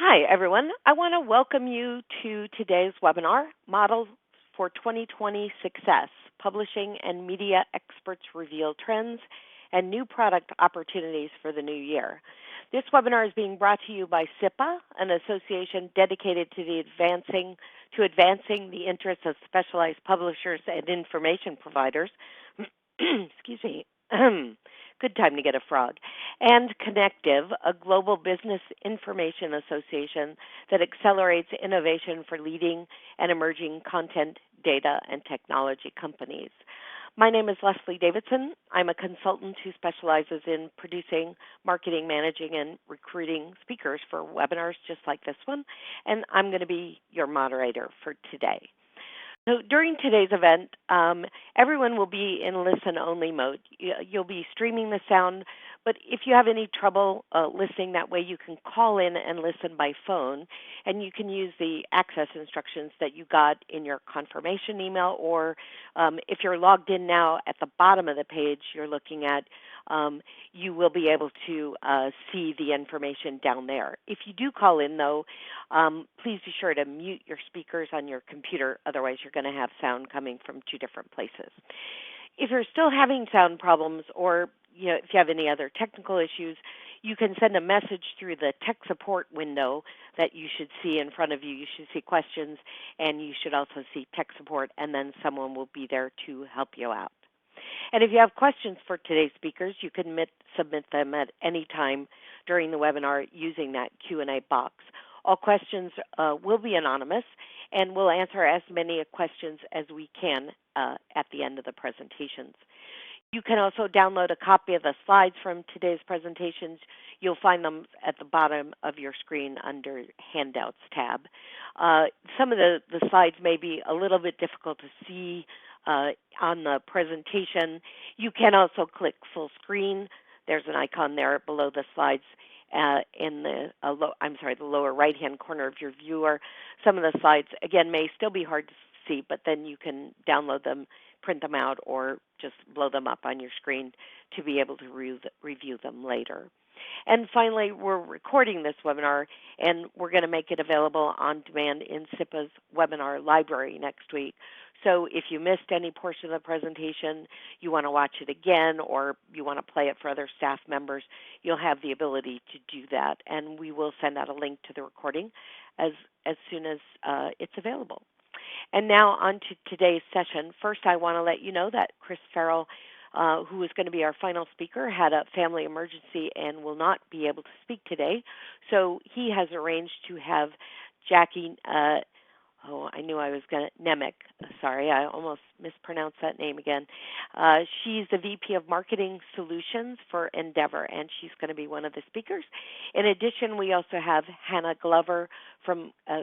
Hi, everyone. I want to welcome you to today's webinar, Models for 2020 Success, Publishing and Media Experts Reveal Trends and New Product Opportunities for the New Year. This webinar is being brought to you by SIPA, an association dedicated to advancing the interests of specialized publishers and information providers. Excuse me. Good time to get a frog. And Connectiv, a global business information association that accelerates innovation for leading and emerging content, data, and technology companies. My name is Leslie Davidson. I'm a consultant who specializes in producing, marketing, managing, and recruiting speakers for webinars just like this one, and I'm going to be your moderator for today. So during today's event, everyone will be in listen-only mode. You'll be streaming the sound, but if you have any trouble listening that way, you can call in and listen by phone, and you can use the access instructions that you got in your confirmation email, or if you're logged in now at the bottom of the page you're looking at, you will be able to see the information down there. If you do call in, though, please be sure to mute your speakers on your computer, otherwise you're going to have sound coming from two different places. If you're still having sound problems, or if you have any other technical issues, you can send a message through the tech support window that you should see in front of you. You should see questions, and you should also see tech support, and then someone will be there to help you out. And if you have questions for today's speakers, you can submit them at any time during the webinar using that Q&A box. All questions will be anonymous, and we'll answer as many questions as we can at the end of the presentations. You can also download a copy of the slides from today's presentations. You'll find them at the bottom of your screen under Handouts tab. Some of the slides may be a little bit difficult to see on the presentation. You can also click full screen. There's an icon there below the slides in the lower right-hand corner of your viewer. Some of the slides, again, may still be hard to see, but then you can download them, print them out, or just blow them up on your screen to be able to review them later. And finally, we're recording this webinar, and we're going to make it available on demand in SIPA's webinar library next week. So if you missed any portion of the presentation, you want to watch it again, or you want to play it for other staff members, you'll have the ability to do that, and we will send out a link to the recording as soon as it's available. And now on to today's session. First, I want to let you know that Chris Farrell, who is going to be our final speaker, had a family emergency and will not be able to speak today. So he has arranged to have Jackie, Nemec. Sorry, I almost mispronounced that name again. She's the VP of Marketing Solutions for Endeavor, and she's going to be one of the speakers. In addition, we also have Hannah Glover,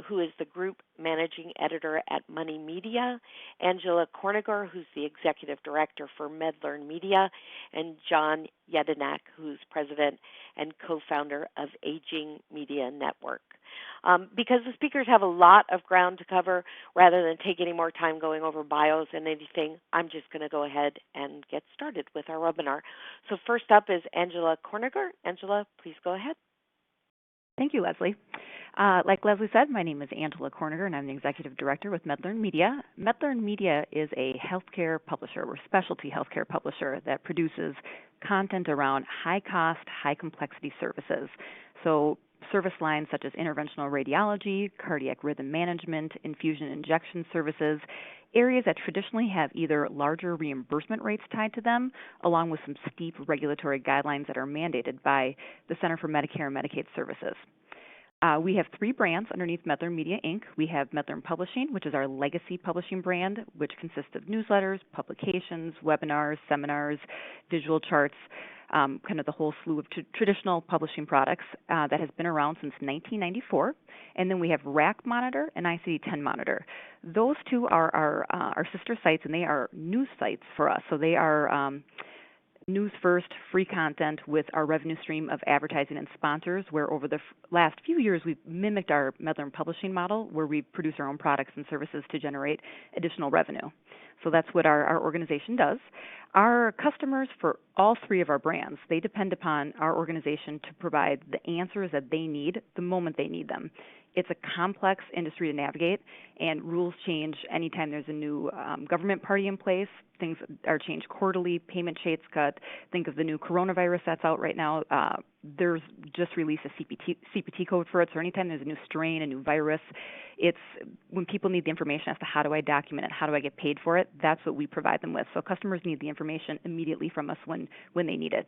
who is the Group Managing Editor at Money Media, Angela Korniger, who's the Executive Director for MedLearn Media, and John Yedinak, who's President and Co-Founder of Aging Media Network. Because the speakers have a lot of ground to cover, rather than take any more time going over bios and anything, I'm just going to go ahead and get started with our webinar. So first up is Angela Korniger. Angela, please go ahead. Thank you, Leslie. Like Leslie said, my name is Angela Korniger, and I'm the Executive Director with MedLearn Media. MedLearn Media is a healthcare publisher, or specialty healthcare publisher, that produces content around high-cost, high-complexity services. So service lines such as interventional radiology, cardiac rhythm management, infusion injection services, areas that traditionally have either larger reimbursement rates tied to them, along with some steep regulatory guidelines that are mandated by the Center for Medicare and Medicaid Services. We have three brands underneath MedLearn Media, Inc. We have MedLearn Publishing, which is our legacy publishing brand, which consists of newsletters, publications, webinars, seminars, visual charts, kind of the whole slew of traditional publishing products that has been around since 1994. And then we have Rack Monitor and ICD-10 Monitor. Those two are our sister sites, and they are news sites for us. So they are news first, free content with our revenue stream of advertising and sponsors, where over the last few years we've mimicked our MedLearn publishing model, where we produce our own products and services to generate additional revenue. So that's what our organization does. Our customers for all three of our brands, they depend upon our organization to provide the answers that they need the moment they need them. It's a complex industry to navigate, and rules change anytime there's a new government party in place. Things are changed quarterly, payment shades cut. Think of the new coronavirus that's out right now. There's just released a CPT code for it, so anytime there's a new strain, a new virus, it's when people need the information as to how do I document it, how do I get paid for it, that's what we provide them with. So customers need the information immediately from us when they need it.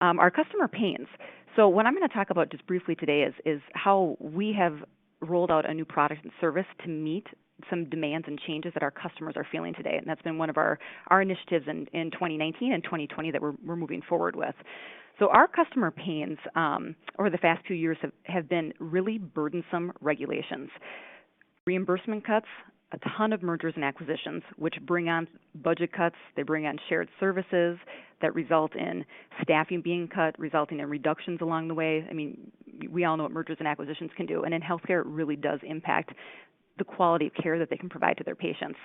Our customer pains. So what I'm going to talk about just briefly today is how we have rolled out a new product and service to meet some demands and changes that our customers are feeling today. And that's been one of our initiatives in 2019 and 2020 that we're moving forward with. So our customer pains over the past few years have been really burdensome regulations. Reimbursement cuts, a ton of mergers and acquisitions, which bring on budget cuts. They bring on shared services that result in staffing being cut, resulting in reductions along the way. I mean, we all know what mergers and acquisitions can do. And in healthcare, it really does impact the quality of care that they can provide to their patients.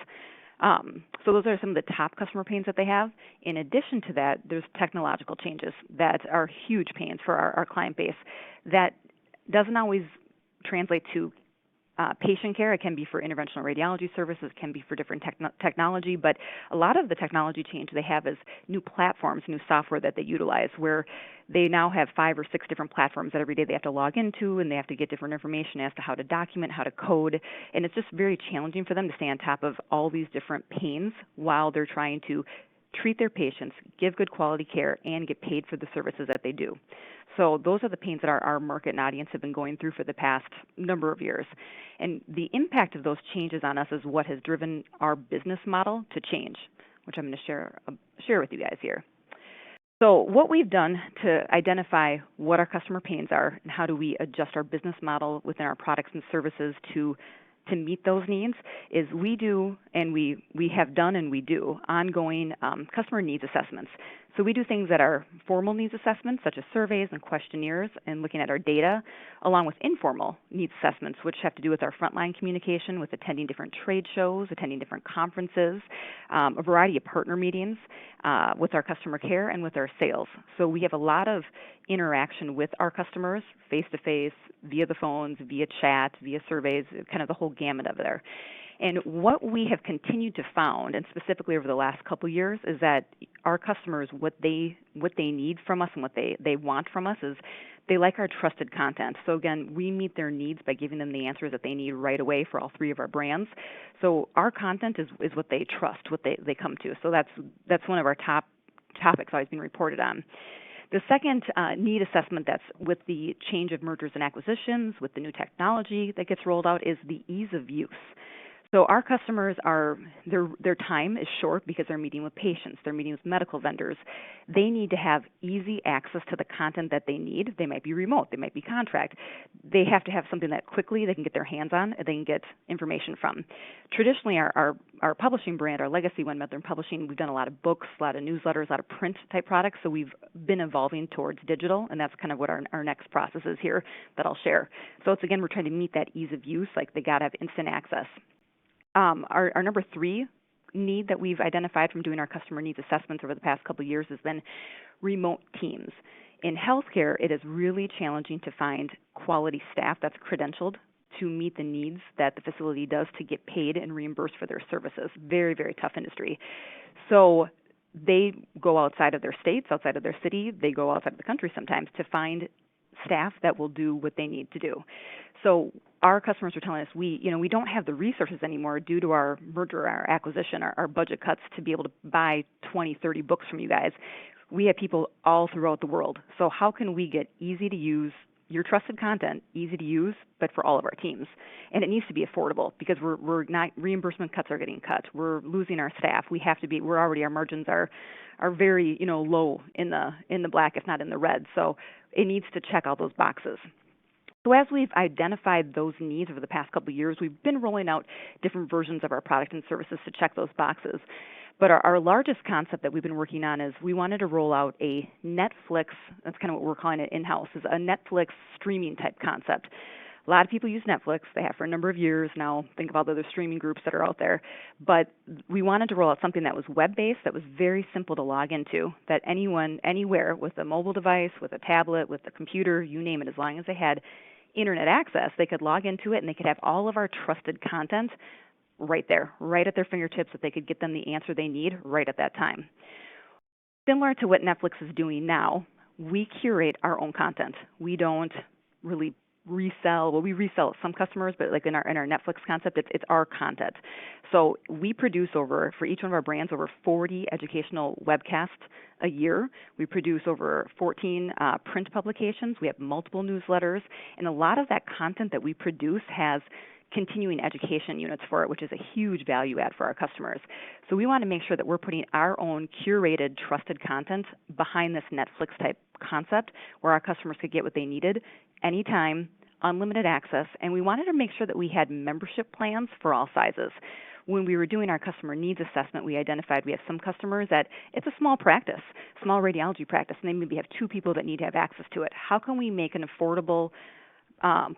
So those are some of the top customer pains that they have. In addition to that, there's technological changes that are huge pains for our client base that doesn't always translate to patient care. It can be for interventional radiology services, it can be for different technology, but a lot of the technology change they have is new platforms, new software that they utilize, where they now have 5 or 6 different platforms that every day they have to log into, and they have to get different information as to how to document, how to code, and it's just very challenging for them to stay on top of all these different pains while they're trying to treat their patients, give good quality care, and get paid for the services that they do. So those are the pains that our market and audience have been going through for the past number of years. And the impact of those changes on us is what has driven our business model to change, which I'm going to share with you guys here. So what we've done to identify what our customer pains are and how do we adjust our business model within our products and services to meet those needs is we do, and we have done and we do ongoing customer needs assessments. So we do things that are formal needs assessments, such as surveys and questionnaires, and looking at our data, along with informal needs assessments, which have to do with our frontline communication, with attending different trade shows, attending different conferences, a variety of partner meetings with our customer care and with our sales. So we have a lot of interaction with our customers, face-to-face, via the phones, via chat, via surveys, kind of the whole gamut of there. And what we have continued to found, and specifically over the last couple of years, is that our customers, what they need from us and what they want from us is they like our trusted content. So again, we meet their needs by giving them the answers that they need right away for all 3 of our brands. So our content is what they trust, what they come to. So that's one of our top topics always being reported on. The second need assessment that's with the change of mergers and acquisitions, with the new technology that gets rolled out, is the ease of use. So our customers their time is short because they're meeting with patients, they're meeting with medical vendors. They need to have easy access to the content that they need. They might be remote, they might be contract. They have to have something that quickly they can get their hands on and they can get information from. Traditionally, our publishing brand, our legacy one, Medlearn Publishing, we've done a lot of books, a lot of newsletters, a lot of print type products, so we've been evolving towards digital, and that's kind of what our next process is here that I'll share. So it's, again, we're trying to meet that ease of use, like they got to have instant access. Our number 3 need that we've identified from doing our customer needs assessments over the past couple of years has been remote teams. In healthcare, it is really challenging to find quality staff that's credentialed to meet the needs that the facility does to get paid and reimbursed for their services. Very, very tough industry. So they go outside of their states, outside of their city, they go outside of the country sometimes to find staff that will do what they need to do. So our customers are telling us we don't have the resources anymore due to our merger, our acquisition, our budget cuts to be able to buy 20, 30 books from you guys. We have people all throughout the world. So how can we get easy to use, your trusted content, easy to use, but for all of our teams? And it needs to be affordable because we're not, reimbursement cuts are getting cut. We're losing our staff. Our margins are very, low in the black, if not in the red. So it needs to check all those boxes. So as we've identified those needs over the past couple of years, we've been rolling out different versions of our product and services to check those boxes. But our largest concept that we've been working on is we wanted to roll out a Netflix, that's kind of what we're calling it in-house, is a Netflix streaming type concept. A lot of people use Netflix. They have for a number of years now. Think about the other streaming groups that are out there. But we wanted to roll out something that was web-based, that was very simple to log into, that anyone, anywhere, with a mobile device, with a tablet, with a computer, you name it, as long as they had internet access, they could log into it and they could have all of our trusted content right there, right at their fingertips, that they could get them the answer they need right at that time. Similar to what Netflix is doing now, we curate our own content. We don't really resell. Well, we resell some customers, but like in our Netflix concept, it's our content. So we produce for each one of our brands, over 40 educational webcasts a year. We produce over 14 print publications. We have multiple newsletters, and a lot of that content that we produce has continuing education units for it, which is a huge value add for our customers. So we want to make sure that we're putting our own curated, trusted content behind this Netflix type concept where our customers could get what they needed anytime, unlimited access, and we wanted to make sure that we had membership plans for all sizes. When we were doing our customer needs assessment, we identified we have some customers that it's a small practice, small radiology practice, and they maybe have 2 people that need to have access to it. How can we make an affordable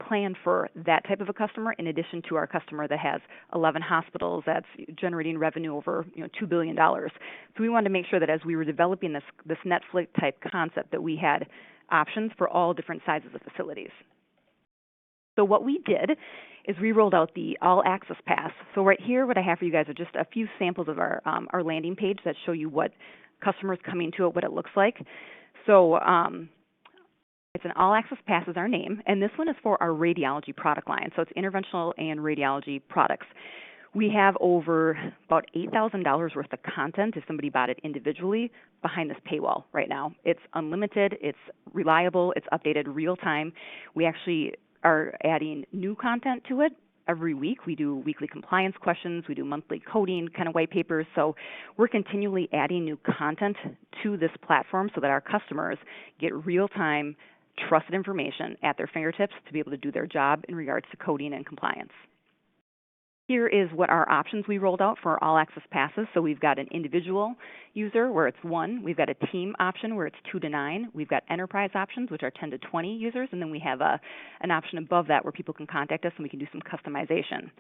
plan for that type of a customer, in addition to our customer that has 11 hospitals that's generating revenue over $2 billion. So we wanted to make sure that as we were developing this Netflix type concept, that we had options for all different sizes of facilities. So what we did is we rolled out the All Access Pass. So right here, what I have for you guys are just a few samples of our landing page that show you what customers coming to it, what it looks like. So it's an All Access Pass is our name, and this one is for our radiology product line. So it's interventional and radiology products. We have over about $8,000 worth of content, if somebody bought it individually, behind this paywall right now. It's unlimited, it's reliable, it's updated real time. We actually are adding new content to it every week. We do weekly compliance questions, we do monthly coding kind of white papers. So we're continually adding new content to this platform so that our customers get real time, trusted information at their fingertips to be able to do their job in regards to coding and compliance. Here is what our options we rolled out for All Access Passes. So we've got an individual user where it's 1. We've got a team option where it's 2 to 9. We've got enterprise options, which are 10 to 20 users. And then we have an option above that where people can contact us and we can do some customization.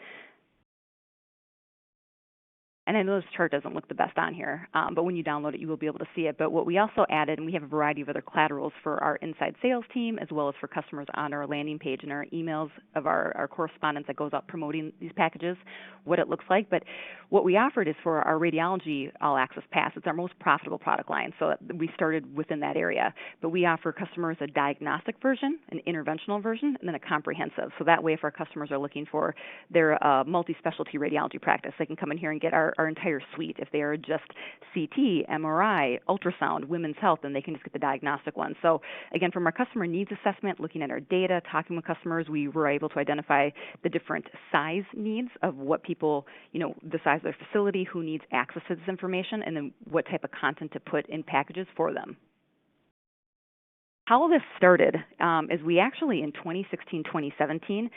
And I know this chart doesn't look the best on here, but when you download it, you will be able to see it. But what we also added, and we have a variety of other collaterals for our inside sales team, as well as for customers on our landing page and our emails of our correspondence that goes out promoting these packages, what it looks like. But what we offered is for our radiology All Access Pass. It's our most profitable product line, so we started within that area. But we offer customers a diagnostic version, an interventional version, and then a comprehensive. So that way, if our customers are looking for their multi-specialty radiology practice, they can come in here and get our entire suite. If they are just CT, MRI, ultrasound, women's health, then they can just get the diagnostic one. So again, from our customer needs assessment, looking at our data, talking with customers, we were able to identify the different size needs of what people, the size of their facility, who needs access to this information, and then what type of content to put in packages for them. How all this started is we actually, in 2016, 2017,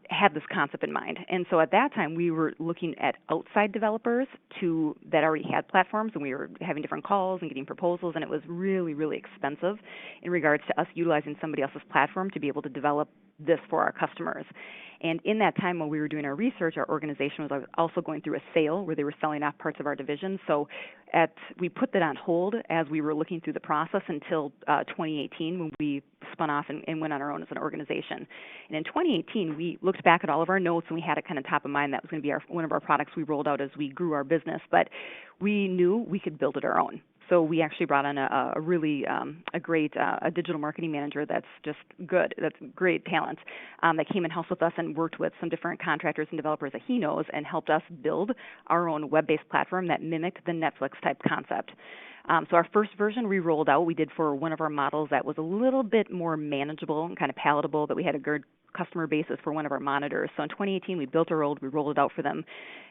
had this concept in mind. And so at that time, we were looking at outside developers that already had platforms, and we were having different calls and getting proposals, and it was really, really expensive in regards to us utilizing somebody else's platform to be able to develop this for our customers. And in that time when we were doing our research, our organization was also going through a sale where they were selling off parts of our division. So we put that on hold as we were looking through the process until 2018 when we spun off and went on our own as an organization. And in 2018, we looked back at all of our notes and we had it kind of top of mind. That was going to be one of our products we rolled out as we grew our business. But we knew we could build it our own. So we actually brought on a really great digital marketing manager that's just good, that's great talent, that came in-house with us and worked with some different contractors and developers that he knows and helped us build our own web-based platform that mimicked the Netflix-type concept. So our first version we rolled out, we did for one of our models that was a little bit more manageable and kind of palatable, that we had a good customer basis for one of our monitors. So in 2018, we built we rolled it out for them.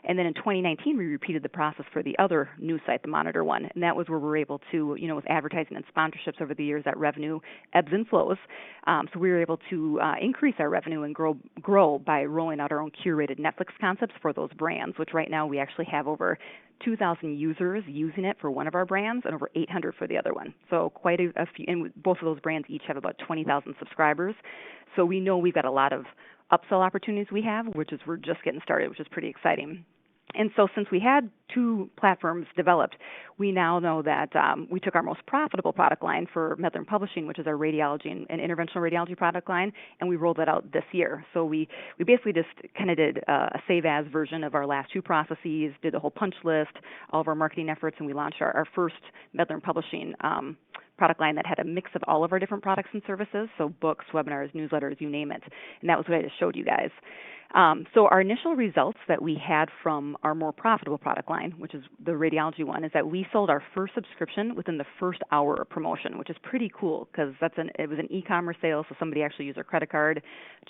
And then in 2019, we repeated the process for the other new site, the monitor one. And that was where we were able to, with advertising and sponsorships over the years, that revenue ebbs and flows. So we were able to increase our revenue and grow by rolling out our own curated Netflix concepts for those brands, which right now we actually have over 2,000 users using it for one of our brands and over 800 for the other one. So quite a few, and both of those brands each have about 20,000 subscribers. So we know we've got a lot of upsell opportunities we have, which is we're just getting started, which is pretty exciting. And so since we had 2 platforms developed, we now know that we took our most profitable product line for Medlearn Publishing, which is our radiology and interventional radiology product line, and we rolled that out this year. So we basically just kind of did a save-as version of our last 2 processes, did the whole punch list, all of our marketing efforts, and we launched our first Medlearn Publishing product line that had a mix of all of our different products and services, so books, webinars, newsletters, you name it. And that was what I just showed you guys. So our initial results that we had from our more profitable product line, which is the radiology one, is that we sold our first subscription within the first hour of promotion, which is pretty cool because it was an e-commerce sale, so somebody actually used their credit card,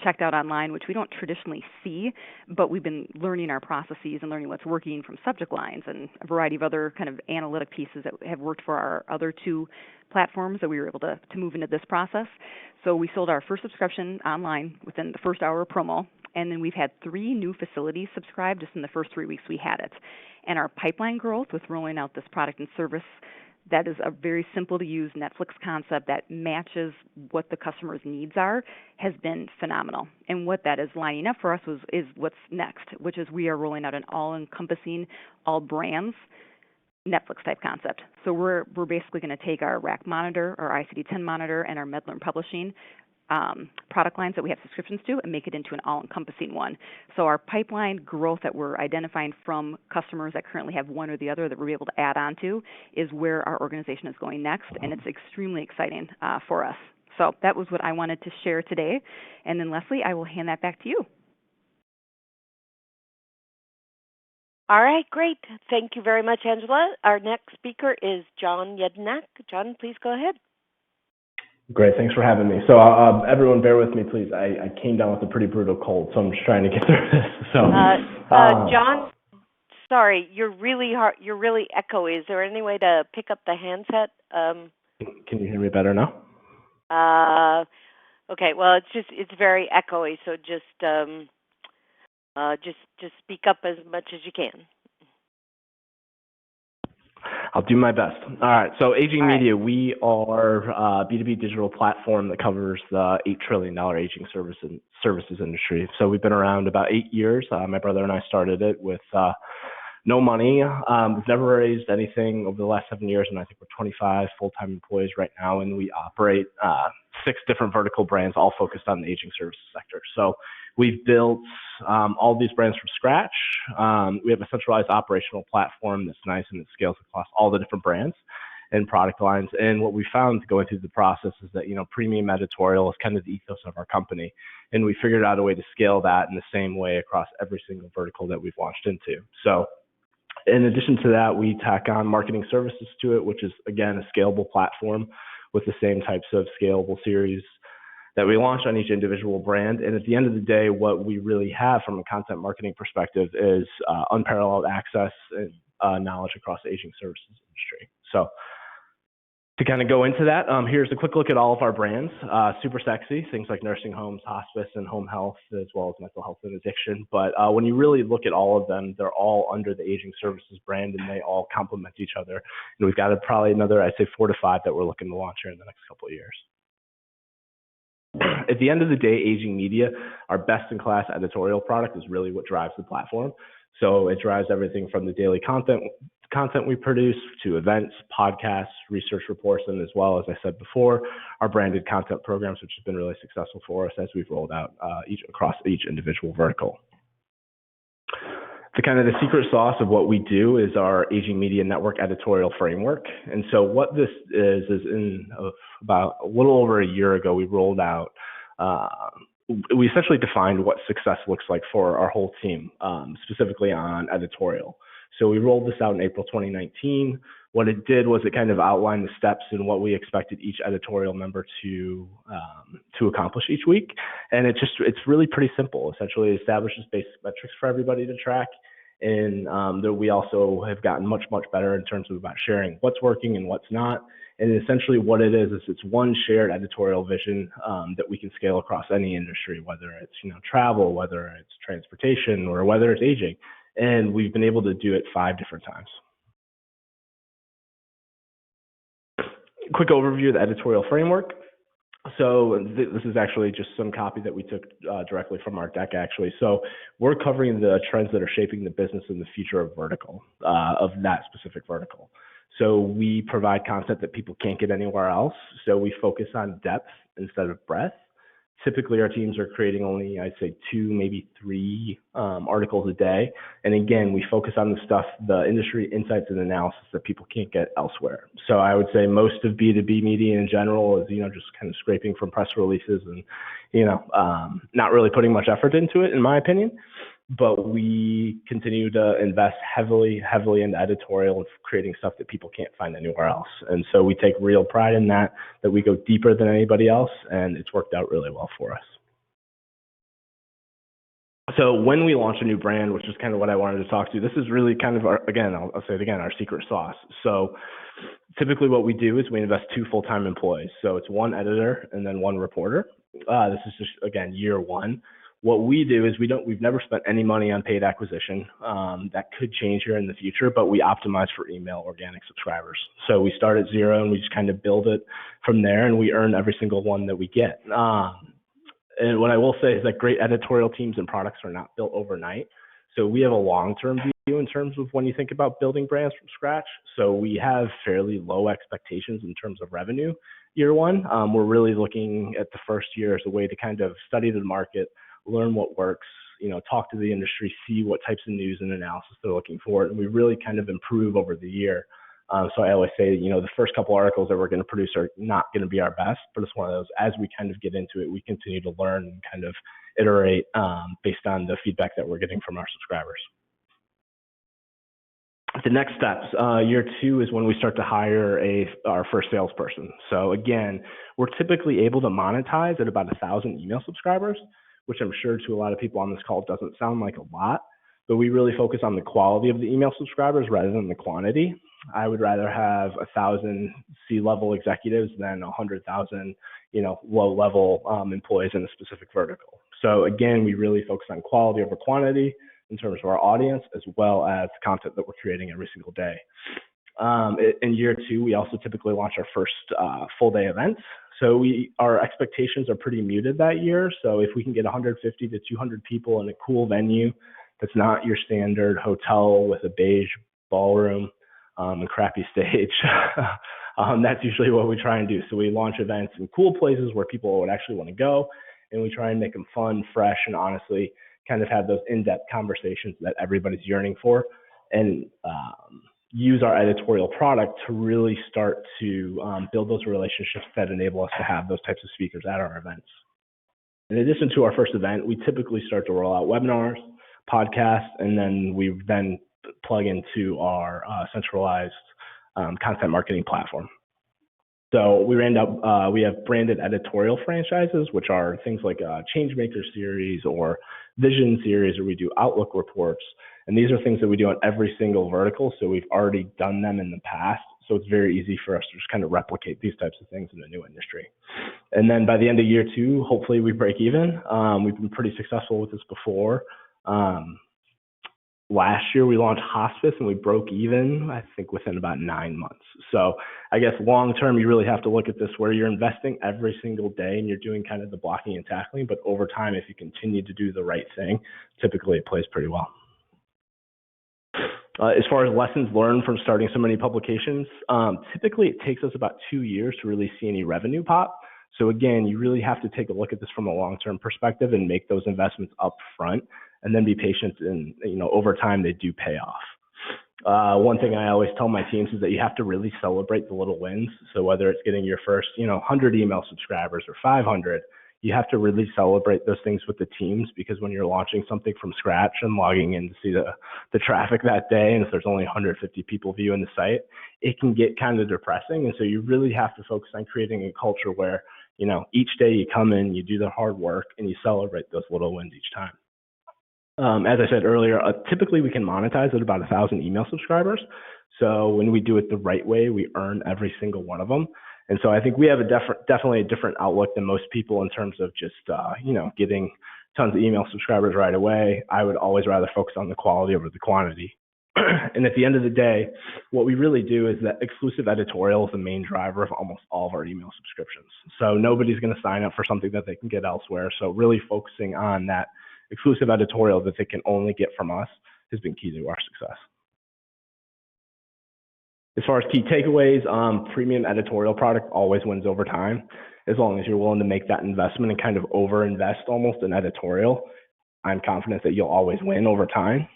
checked out online, which we don't traditionally see, but we've been learning our processes and learning what's working from subject lines and a variety of other kind of analytic pieces that have worked for our other 2 platforms that we were able to move into this process. So we sold our first subscription online within the first hour of promo, and then we've had 3 new facilities subscribed just in the first 3 weeks we had it. And our pipeline growth with rolling out this product and service, that is a very simple to use Netflix concept that matches what the customer's needs are, has been phenomenal. And what that is lining up for us is what's next, which is we are rolling out an all-encompassing, all brands Netflix type concept. So we're basically going to take our rack monitor, our ICD-10 monitor, and our Medlearn Publishing product lines that we have subscriptions to and make it into an all-encompassing one. So our pipeline growth that we're identifying from customers that currently have one or the other that we're able to add on to is where our organization is going next, and it's extremely exciting for us. So that was what I wanted to share today. And then, Leslie, I will hand that back to you. All right, great. Thank you very much, Angela. Our next speaker is John Yednak. John, please go ahead. Great, thanks for having me. So everyone bear with me, please. I came down with a pretty brutal cold, so I'm just trying to get through this. So, John, sorry, you're really echoey. Is there any way to pick up the handset? Can you hear me better now? Okay, well, it's very echoey, so just speak up as much as you can. I'll do my best. All right. So Aging Media, we are a B2B digital platform that covers the $8 trillion aging services industry. So we've been around about 8 years. My brother and I started it with no money. We've never raised anything over the last 7 years, and I think we're 25 full-time employees right now, and we operate 6 different vertical brands, all focused on the aging services sector. So we've built all these brands from scratch. We have a centralized operational platform that's nice and it scales across all the different brands and product lines. And what we found going through the process is that, premium editorial is kind of the ethos of our company. And we figured out a way to scale that in the same way across every single vertical that we've launched into. So in addition to that, we tack on marketing services to it, which is, again, a scalable platform with the same types of scalable series that we launch on each individual brand. And at the end of the day, what we really have from a content marketing perspective is unparalleled access and knowledge across the aging services industry. So to kind of go into that, here's a quick look at all of our brands. Super sexy, things like nursing homes, hospice, and home health, as well as mental health and addiction. But when you really look at all of them, they're all under the aging services brand, and they all complement each other. And we've got probably another, I'd say, 4 to 5 that we're looking to launch here in the next couple of years. At the end of the day, Aging Media, our best-in-class editorial product, is really what drives the platform. So it drives everything from the daily content we produce to events, podcasts, research reports, and as well, as I said before, our branded content programs, which has been really successful for us as we've rolled out across each individual vertical. The secret sauce of what we do is our Aging Media Network editorial framework. And so what this is in about a little over a year ago, we rolled out, we essentially defined what success looks like for our whole team, specifically on editorial. So we rolled this out in April 2019. What it did was it kind of outlined the steps and what we expected each editorial member to accomplish each week. And it's really pretty simple. Essentially, it establishes basic metrics for everybody to track. And we also have gotten much, much better in terms of about sharing what's working and what's not. And essentially what it is it's one shared editorial vision that we can scale across any industry, whether it's travel, whether it's transportation, or whether it's aging. And we've been able to do it 5 different times. Quick overview of the editorial framework. So this is actually just some copy that we took directly from our deck, actually. So we're covering the trends that are shaping the business in the future of vertical, of that specific vertical. So we provide content that people can't get anywhere else. So we focus on depth instead of breadth. Typically, our teams are creating only, I'd say, 2, maybe 3 articles a day. And again, we focus on the stuff, the industry insights and analysis that people can't get elsewhere. So I would say most of B2B media in general is, just kind of scraping from press releases and, not really putting much effort into it, in my opinion. But we continue to invest heavily into editorial and creating stuff that people can't find anywhere else. And so we take real pride in that we go deeper than anybody else, and it's worked out really well for us. So when we launch a new brand, which is kind of what I wanted to talk to, this is really kind of our, again, I'll say it again, our secret sauce. So typically what we do is we invest 2 full-time employees. So it's 1 editor and then 1 reporter. This is just, again, year 1. What we do is we've never spent any money on paid acquisition. That could change here in the future, but we optimize for email organic subscribers. So we start at 0 and we just kind of build it from there, and we earn every single one that we get. And what I will say is that great editorial teams and products are not built overnight. So we have a long-term view in terms of when you think about building brands from scratch. So we have fairly low expectations in terms of revenue year 1. We're really looking at the first year as a way to kind of study the market, learn what works, talk to the industry, see what types of news and analysis they're looking for, and we really kind of improve over the year. So I always say, the first couple articles that we're going to produce are not going to be our best, but it's one of those, as we kind of get into it, we continue to learn and kind of iterate based on the feedback that we're getting from our subscribers. The next steps, year 2 is when we start to hire our first salesperson. So again, we're typically able to monetize at about 1,000 email subscribers, which I'm sure to a lot of people on this call doesn't sound like a lot, but we really focus on the quality of the email subscribers rather than the quantity. I would rather have 1,000 C-level executives than 100,000, low-level employees in a specific vertical. So again, we really focus on quality over quantity in terms of our audience, as well as the content that we're creating every single day. In year 2, we also typically launch our first full-day events. So our expectations are pretty muted that year. So if we can get 150 to 200 people in a cool venue that's not your standard hotel with a beige ballroom and crappy stage, that's usually what we try and do. So we launch events in cool places where people would actually want to go, and we try and make them fun, fresh, and honestly kind of have those in-depth conversations that everybody's yearning for, and use our editorial product to really start to build those relationships that enable us to have those types of speakers at our events. In addition to our first event, we typically start to roll out webinars, podcasts, and then we plug into our centralized content marketing platform. So we have branded editorial franchises, which are things like Changemaker series or Vision series, or we do Outlook reports. And these are things that we do on every single vertical. So we've already done them in the past. So it's very easy for us to just kind of replicate these types of things in a new industry. And then by the end of year 2, hopefully we break even. We've been pretty successful with this before. Last year we launched hospice and we broke even, I think, within about 9 months. So I guess long term, you really have to look at this where you're investing every single day and you're doing kind of the blocking and tackling. But over time, if you continue to do the right thing, typically it plays pretty well. As far as lessons learned from starting so many publications, typically it takes us about 2 years to really see any revenue pop. So again, you really have to take a look at this from a long-term perspective and make those investments up front, and then be patient, and over time they do pay off. One thing I always tell my teams is that you have to really celebrate the little wins. So whether it's getting your first 100 email subscribers or 500, you have to really celebrate those things with the teams, because when you're launching something from scratch and logging in to see the traffic that day, and if there's only 150 people viewing the site, it can get kind of depressing. And so you really have to focus on creating a culture where each day you come in, you do the hard work, and you celebrate those little wins each time. As I said earlier, typically we can monetize at about 1,000 email subscribers. So when we do it the right way, we earn every single one of them. And so I think we have definitely a different outlook than most people in terms of just, getting tons of email subscribers right away. I would always rather focus on the quality over the quantity. And at the end of the day, what we really do is that exclusive editorial is the main driver of almost all of our email subscriptions. So nobody's going to sign up for something that they can get elsewhere. So really focusing on that exclusive editorial that they can only get from us has been key to our success. As far as key takeaways, premium editorial product always wins over time, as long as you're willing to make that investment and kind of over-invest almost in editorial. I'm confident that you'll always win over time.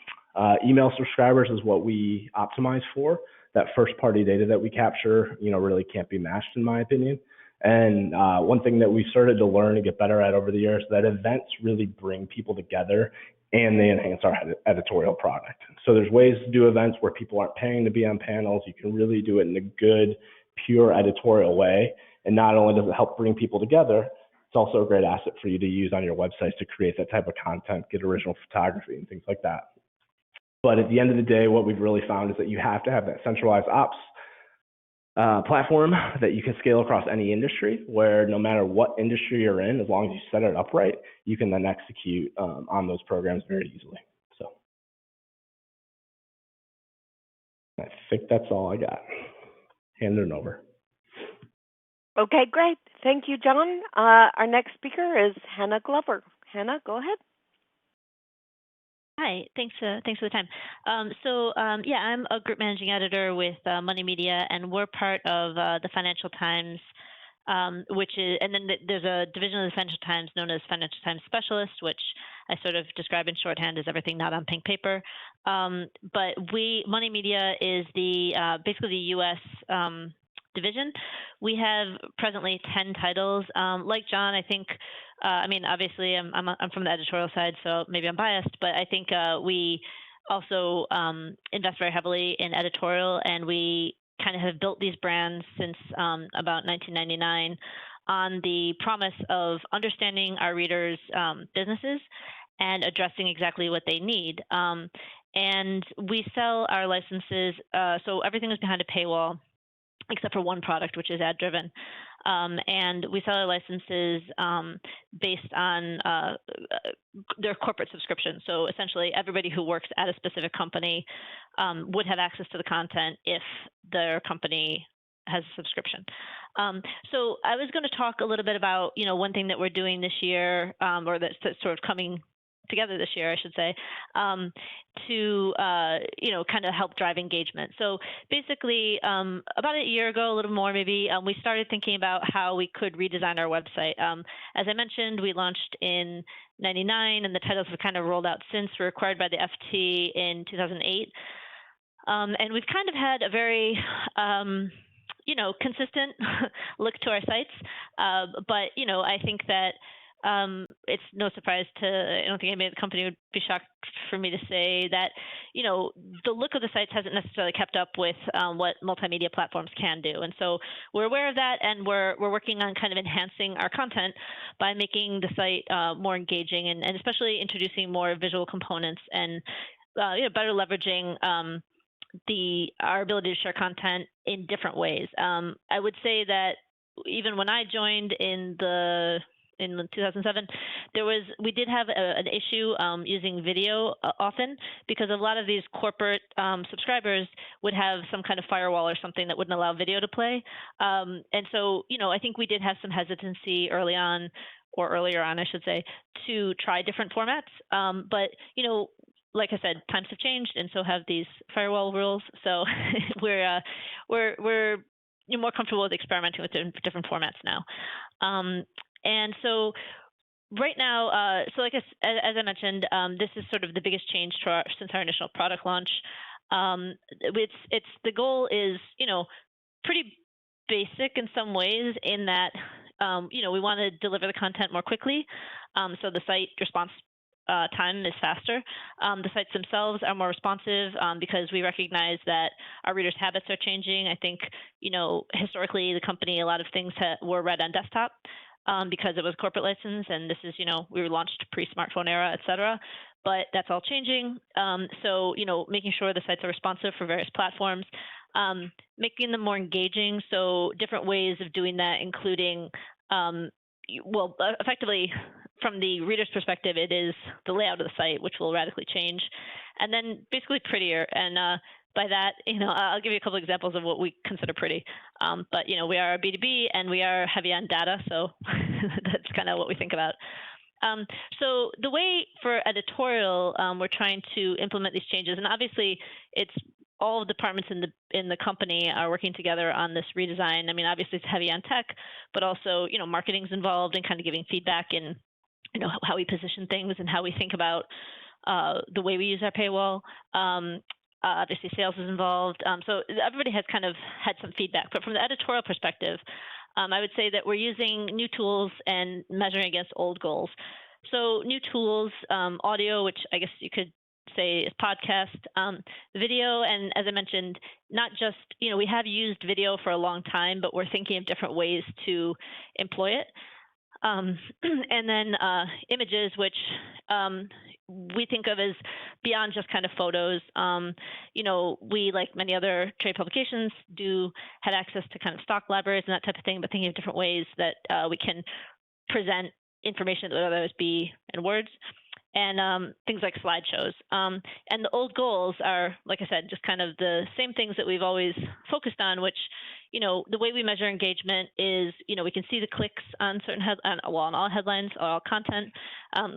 Email subscribers is what we optimize for. That first-party data that we capture, really can't be matched, in my opinion. And one thing that we've started to learn and get better at over the years, that events really bring people together and they enhance our editorial product. So there's ways to do events where people aren't paying to be on panels. You can really do it in a good, pure editorial way. And not only does it help bring people together, it's also a great asset for you to use on your websites to create that type of content, get original photography and things like that. But at the end of the day, what we've really found is that you have to have that centralized ops platform that you can scale across any industry, where no matter what industry you're in, as long as you set it up right, you can then execute on those programs very easily. So I think that's all I got. Hand it over. Okay, great. Thank you, John. Our next speaker is Hannah Glover. Hannah, go ahead. Hi, thanks for the time. Yeah, I'm a group managing editor with Money Media, and we're part of the Financial Times, and then there's a division of the Financial Times known as Financial Times Specialist, which I sort of describe in shorthand as everything not on pink paper. But Money Media is basically the U.S. Division. We have presently 10 titles. Like John, I think, obviously I'm from the editorial side, so maybe I'm biased, but I think we also invest very heavily in editorial, and we kind of have built these brands since about 1999 on the promise of understanding our readers' businesses and addressing exactly what they need. And we sell our licenses, so everything is behind a paywall, except for one product, which is ad-driven. And we sell our licenses based on their corporate subscription. So essentially, everybody who works at a specific company would have access to the content if their company has a subscription. So I was going to talk a little bit about, one thing that we're doing this year, or that's sort of coming together this year, I should say, to kind of help drive engagement. So basically, about a year ago, a little more maybe, we started thinking about how we could redesign our website. As I mentioned, we launched in '99, and the titles have kind of rolled out since. We were acquired by the FT in 2008, and we've kind of had a very consistent look to our sites. But I think that it's no surprise I don't think anybody at the company would be shocked for me to say that, the look of the sites hasn't necessarily kept up with what multimedia platforms can do. And so we're aware of that, and we're working on kind of enhancing our content by making the site more engaging and especially introducing more visual components and better leveraging our ability to share content in different ways. I would say that even when I joined in 2007, we did have an issue using video often, because a lot of these corporate subscribers would have some kind of firewall or something that wouldn't allow video to play. And so, I think we did have some hesitancy earlier on, I should say, to try different formats. But, like I said, times have changed, and so have these firewall rules. So we're more comfortable with experimenting with different formats now. And so right now, as I mentioned, this is sort of the biggest change since our initial product launch. The goal is, pretty basic in some ways, in that, we want to deliver the content more quickly. So the site response time is faster. The sites themselves are more responsive because we recognize that our readers' habits are changing. I think, historically, the company, a lot of things were read on desktop because it was corporate license, and this is, we were launched pre-smartphone era, et cetera. But that's all changing. So, making sure the sites are responsive for various platforms, making them more engaging. So different ways of doing that, including, effectively from the reader's perspective, it is the layout of the site, which will radically change, and then basically prettier. And by that, I'll give you a couple examples of what we consider pretty. But we are a B2B and we are heavy on data, so that's kind of what we think about. So the way for editorial, we're trying to implement these changes, and obviously it's all departments in the company are working together on this redesign. I mean, obviously it's heavy on tech, but also marketing's involved in kind of giving feedback in how we position things and how we think about the way we use our paywall. Obviously sales is involved. So everybody has kind of had some feedback. But from the editorial perspective, I would say that we're using new tools and measuring against old goals. So new tools, audio, which I guess you could say is podcast, video, and as I mentioned, not just, we have used video for a long time, but we're thinking of different ways to employ it. And then images, which we think of as beyond just kind of photos. We, like many other trade publications, had access to kind of stock libraries and that type of thing, but thinking of different ways that we can present information that would otherwise be in words, and things like slideshows. And the old goals are, like I said, just kind of the same things that we've always focused on, which, the way we measure engagement is, we can see the clicks on certain on all headlines, all content.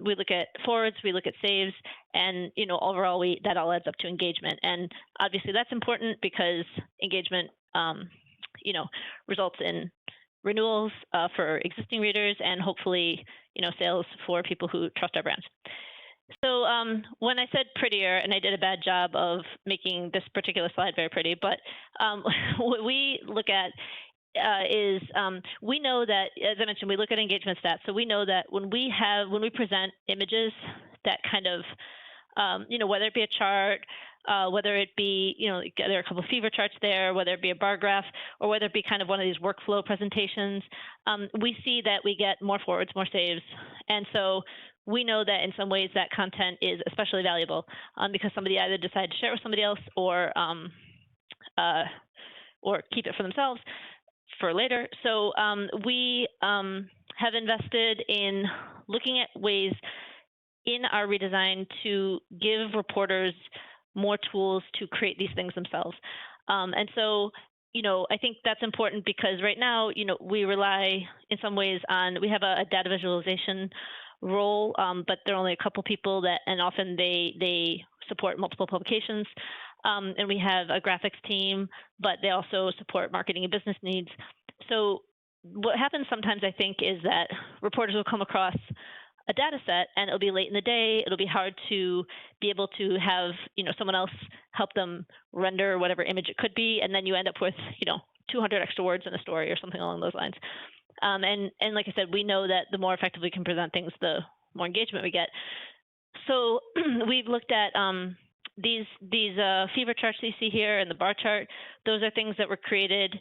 We look at forwards, we look at saves, and, overall that all adds up to engagement. And obviously that's important because engagement, results in renewals for existing readers and hopefully, sales for people who trust our brands. So when I said prettier, and I did a bad job of making this particular slide very pretty, but what we look at is we know that, as I mentioned, we look at engagement stats. So we know that when we present images that kind of, whether it be a chart, whether it be, there are a couple of fever charts there, whether it be a bar graph, or whether it be kind of one of these workflow presentations, we see that we get more forwards, more saves. And so we know that in some ways that content is especially valuable because somebody either decided to share it with somebody else or keep it for themselves for later. So we have invested in looking at ways in our redesign to give reporters more tools to create these things themselves. And so, I think that's important because right now, we rely in some ways on, we have a data visualization role, but there are only a couple people and often they support multiple publications. And we have a graphics team, but they also support marketing and business needs. So what happens sometimes, I think, is that reporters will come across a data set and it'll be late in the day. It'll be hard to be able to have, someone else help them render whatever image it could be. And then you end up with, 200 extra words in a story or something along those lines. And like I said, we know that the more effectively we can present things, the more engagement we get. So we've looked at these fever charts that you see here and the bar chart. Those are things that were created.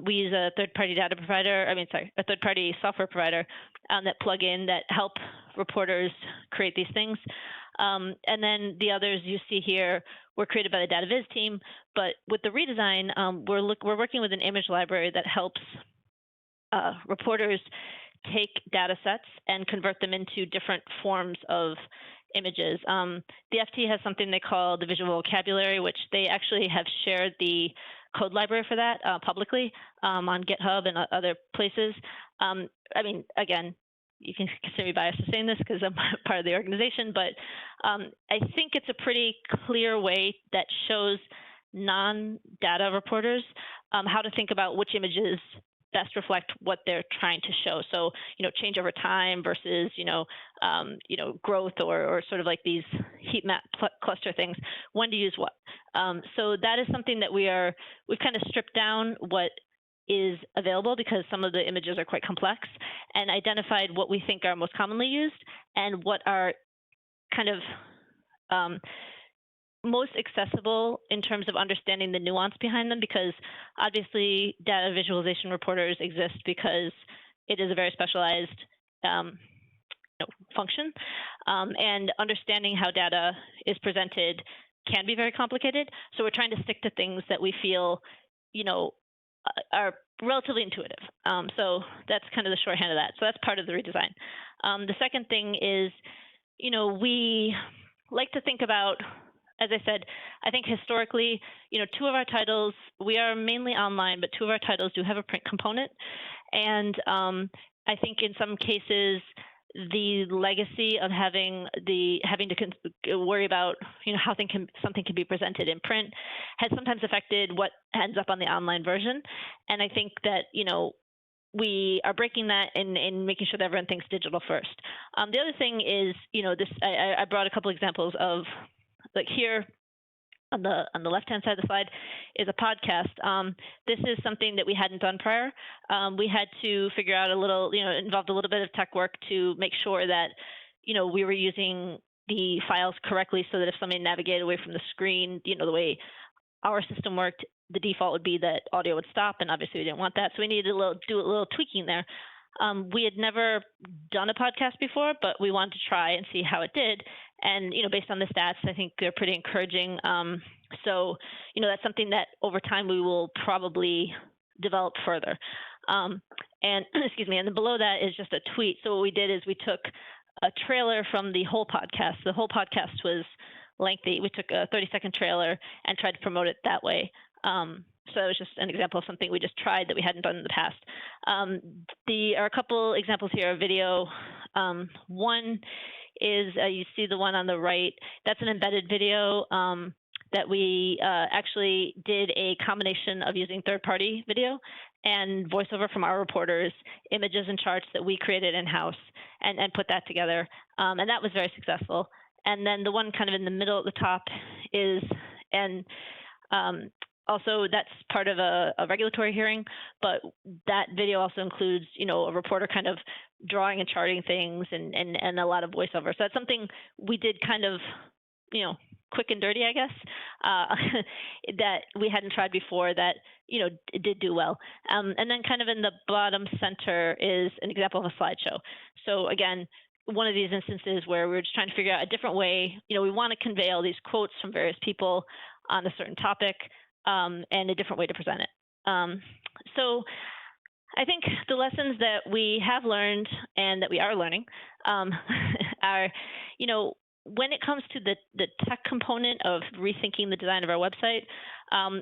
We use a third-party a third-party software provider that plug in that help reporters create these things. And then the others you see here were created by the data viz team. But with the redesign, we're working with an image library that helps reporters take data sets and convert them into different forms of images. The FT has something they call the visual vocabulary, which they actually have shared the code library for that publicly on GitHub and other places. Again, you can consider me biased to saying this because I'm part of the organization, but I think it's a pretty clear way that shows non-data reporters how to think about which images best reflect what they're trying to show. So, change over time versus, growth or sort of like these heat map cluster things, when to use what. So that is something that we've kind of stripped down what is available because some of the images are quite complex and identified what we think are most commonly used and what are kind of most accessible in terms of understanding the nuance behind them, because obviously data visualization reporters exist because it is a very specialized function, and understanding how data is presented can be very complicated. So we're trying to stick to things that we feel, are relatively intuitive. So that's kind of the shorthand of that. So that's part of the redesign. The second thing is, we like to think about, as I said, I think historically, two of our titles, we are mainly online, but two of our titles do have a print component. And I think in some cases, the legacy of having to worry about how something can be presented in print has sometimes affected what ends up on the online version. And I think that we are breaking that and making sure that everyone thinks digital first. The other thing is this. I brought a couple examples of, like, here on the left-hand side of the slide is a podcast. This is something that we hadn't done prior. We had to figure out involved a little bit of tech work to make sure that, we were using the files correctly, so that if somebody navigated away from the screen, the way our system worked, the default would be that audio would stop, and obviously we didn't want that. So we needed to do a little tweaking there. We had never done a podcast before, but we wanted to try and see how it did. And, based on the stats, I think they're pretty encouraging. So, that's something that over time we will probably develop further. And excuse me, and then below that is just a tweet. So what we did is we took a trailer from the whole podcast. The whole podcast was lengthy. We took a 30-second trailer and tried to promote it that way. So it was just an example of something we just tried that we hadn't done in the past. There are a couple examples here of video. One is, you see the one on the right, that's an embedded video that we actually did a combination of using third-party video and voiceover from our reporters, images and charts that we created in-house, and put that together. And that was very successful. And then the one kind of in the middle at the top is, also, that's part of a regulatory hearing, but that video also includes, a reporter kind of drawing and charting things and a lot of voiceover. So that's something we did kind of, quick and dirty, I guess, that we hadn't tried before that, did do well. And then kind of in the bottom center is an example of a slideshow. So again, one of these instances where we're just trying to figure out a different way, we want to convey all these quotes from various people on a certain topic, and a different way to present it. So I think the lessons that we have learned and that we are learning are, when it comes to the tech component of rethinking the design of our website,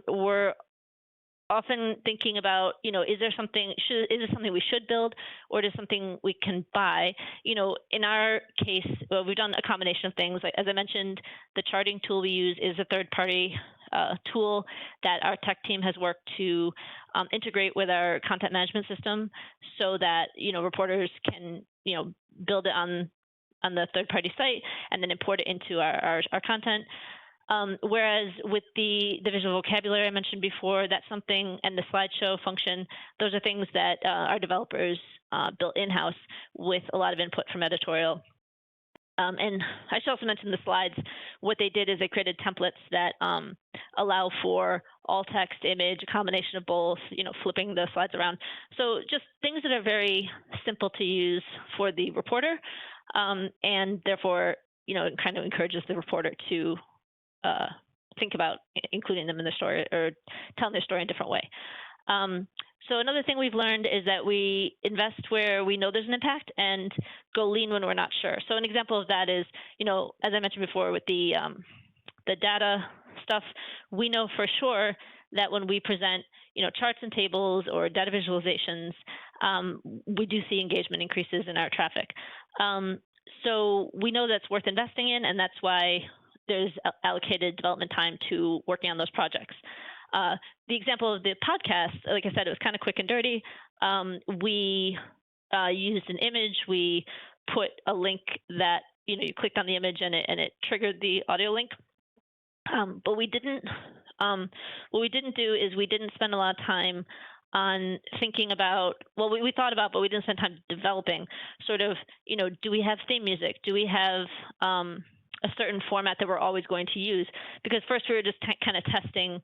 we're often thinking about, is this something we should build, or is it something we can buy? In our case, we've done a combination of things. Like, as I mentioned, the charting tool we use is a third-party tool that our tech team has worked to integrate with our content management system, so that reporters can build it on the third-party site and then import it into our content. Whereas with the visual vocabulary I mentioned before, that's something, and the slideshow function, those are things that our developers built in-house with a lot of input from Editorial. And I should also mention the slides. What they did is they created templates that allow for all text, image, a combination of both, flipping the slides around. So just things that are very simple to use for the reporter, and therefore, it kind of encourages the reporter to think about including them in the story or telling their story in a different way. So another thing we've learned is that we invest where we know there's an impact and go lean when we're not sure. So an example of that is, as I mentioned before with the data stuff, we know for sure that when we present, charts and tables or data visualizations, we do see engagement increases in our traffic. So we know that's worth investing in, and that's why there's allocated development time to working on those projects. The example of the podcast, like I said, it was kind of quick and dirty. We used an image. We put a link that you clicked on the image and it triggered the audio link. But we didn't. What we didn't do is we didn't spend a lot of time on thinking about. Well, we thought about, but we didn't spend time developing. Sort of, do we have theme music? Do we have a certain format that we're always going to use? Because first we were just kind of testing,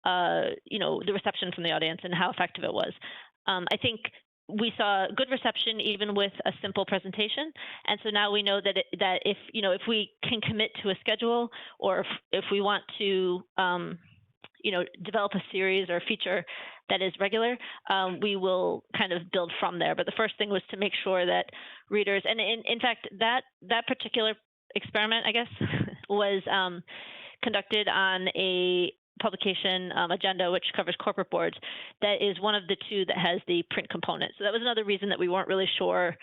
the reception from the audience and how effective it was. I think we saw good reception even with a simple presentation, and so now we know that if we can commit to a schedule, or if we want to develop a series or a feature that is regular, we will kind of build from there. But the first thing was to make sure that readers, and in fact, that particular experiment, I guess, was conducted on a publication agenda which covers corporate boards. That is one of the two that has the print component. So that was another reason that we weren't really sure,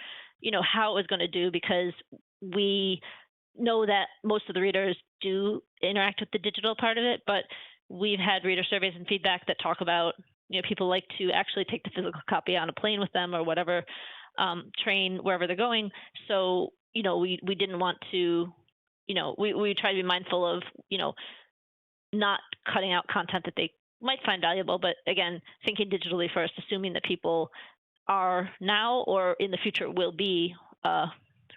how it was going to do, because we know that most of the readers do interact with the digital part of it, but we've had reader surveys and feedback that talk about, people like to actually take the physical copy on a plane with them or whatever, train, wherever they're going. So, we didn't want to, we try to be mindful of, not cutting out content that they might find valuable, but again, thinking digitally first, assuming that people are now or in the future will be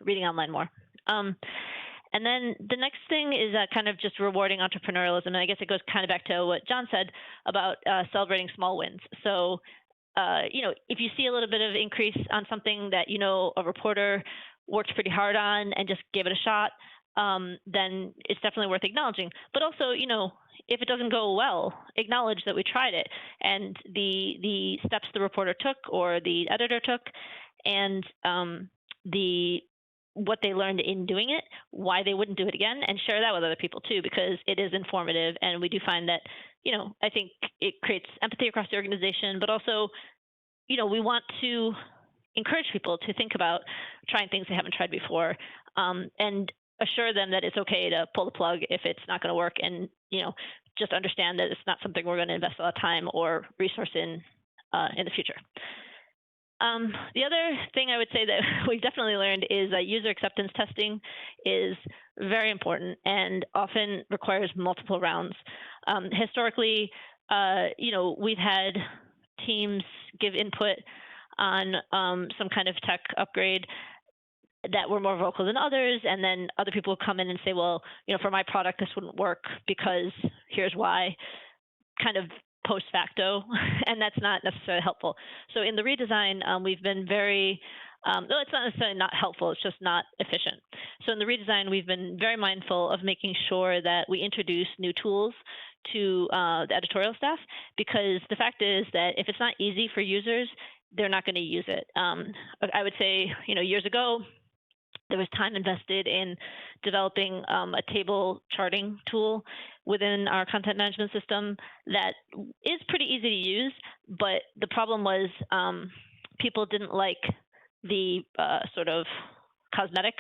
reading online more. And then the next thing is kind of just rewarding entrepreneurialism. And I guess it goes kind of back to what John said about celebrating small wins. So, if you see a little bit of increase on something that, a reporter worked pretty hard on and just gave it a shot, then it's definitely worth acknowledging. But also, if it doesn't go well, acknowledge that we tried it and the steps the reporter took or the editor took, and what they learned in doing it, why they wouldn't do it again, and share that with other people too, because it is informative. And we do find that, I think it creates empathy across the organization, but also, we want to encourage people to think about trying things they haven't tried before, and assure them that it's okay to pull the plug if it's not going to work, and just understand that it's not something we're going to invest a lot of time or resource in the future. The other thing I would say that we've definitely learned is that user acceptance testing is very important and often requires multiple rounds. Historically, we've had teams give input on some kind of tech upgrade that were more vocal than others, and then other people would come in and say, well, for my product, this wouldn't work because here's why, kind of post facto, and that's not necessarily helpful. So in the redesign, we've been very, no, it's not necessarily not helpful, it's just not efficient. So in the redesign, we've been very mindful of making sure that we introduce new tools to the editorial staff, because the fact is that if it's not easy for users, they're not going to use it. I would say, years ago, there was time invested in developing a table charting tool within our content management system that is pretty easy to use, but the problem was people didn't like the sort of cosmetic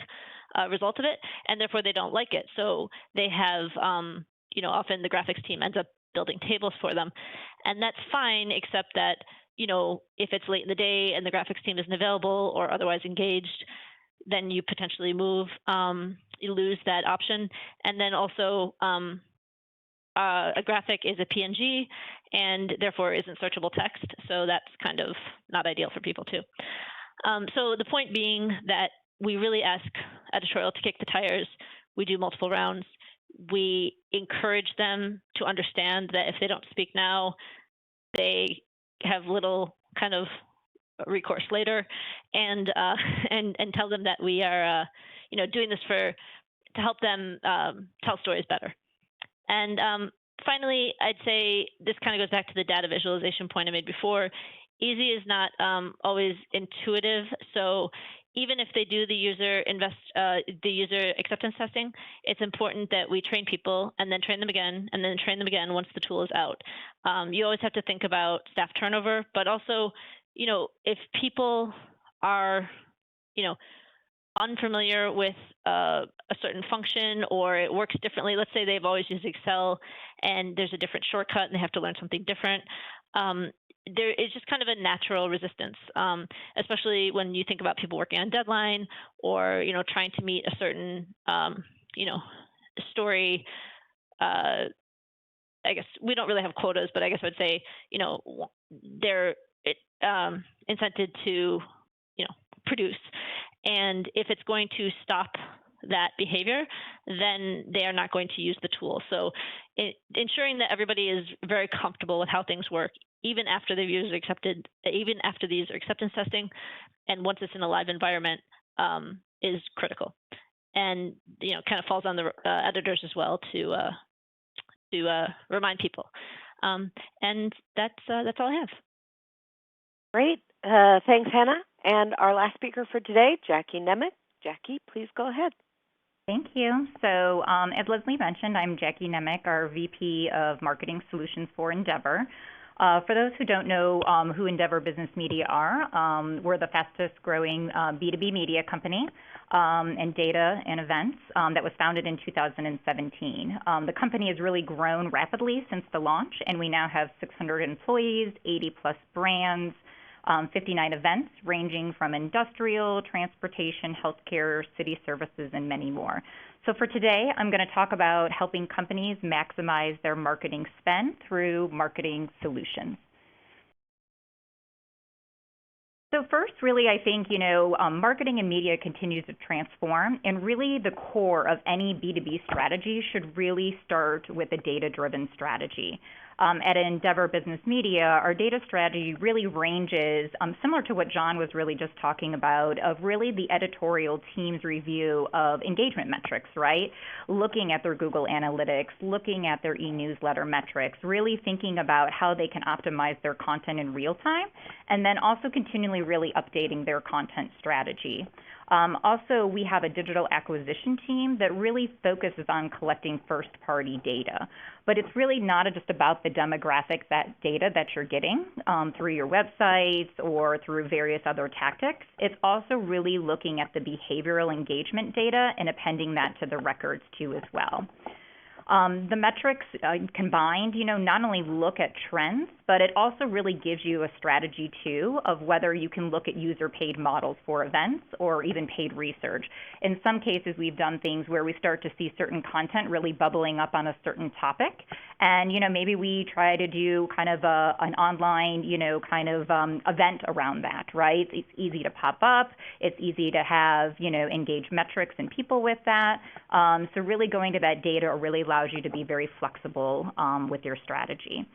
result of it, and therefore they don't like it. So they have, often the graphics team ends up building tables for them, and that's fine, except that, if it's late in the day and the graphics team isn't available or otherwise engaged, then you potentially you lose that option. And then also a graphic is a PNG and therefore isn't searchable text. So that's kind of not ideal for people too. So the point being that we really ask editorial to kick the tires. We do multiple rounds. We encourage them to understand that if they don't speak now, they have little kind of recourse later, and tell them that we are doing this to help them tell stories better. And finally, I'd say this kind of goes back to the data visualization point I made before. Easy is not always intuitive. So even if they do the user acceptance testing, it's important that we train people and then train them again and then train them again once the tool is out. You always have to think about staff turnover, but also, if people are, unfamiliar with a certain function or it works differently, let's say they've always used Excel and there's a different shortcut and they have to learn something different, there is just kind of a natural resistance, especially when you think about people working on deadline or, trying to meet a certain, story. I guess we don't really have quotas, but I guess I would say, they're incented to, produce. And if it's going to stop that behavior, then they are not going to use the tool. So ensuring that everybody is very comfortable with how things work, even after the user acceptance testing, and once it's in a live environment, is critical. And kind of falls on the editors as well to remind people. And that's all I have. Great. Thanks, Hannah. And our last speaker for today, Jackie Nemec. Jackie, please go ahead. Thank you. So as Leslie mentioned, I'm Jackie Nemec, our VP of Marketing Solutions for Endeavor. For those who don't know who Endeavor Business Media are, we're the fastest growing B2B media company and data and events that was founded in 2017. The company has really grown rapidly since the launch, and we now have 600 employees, 80 plus brands, 59 events ranging from industrial, transportation, healthcare, city services, and many more. So for today, I'm going to talk about helping companies maximize their marketing spend through marketing solutions. So first, really, I think, marketing and media continues to transform, and really the core of any B2B strategy should really start with a data-driven strategy. At Endeavor Business Media, our data strategy really ranges, similar to what John was really just talking about, of really the editorial team's review of engagement metrics, right? Looking at their Google Analytics, looking at their e-newsletter metrics, really thinking about how they can optimize their content in real time, and then also continually really updating their content strategy. Also, we have a digital acquisition team that really focuses on collecting first-party data. But it's really not just about the demographic data that you're getting through your websites or through various other tactics. It's also really looking at the behavioral engagement data and appending that to the records too as well. The metrics combined, not only look at trends, but it also really gives you a strategy too of whether you can look at user-paid models for events or even paid research. In some cases, we've done things where we start to see certain content really bubbling up on a certain topic, and maybe we try to do kind of an online, event around that, right? It's easy to pop up. It's easy to have, engaged metrics and people with that. So really going to that data really allows you to be very flexible with your strategy.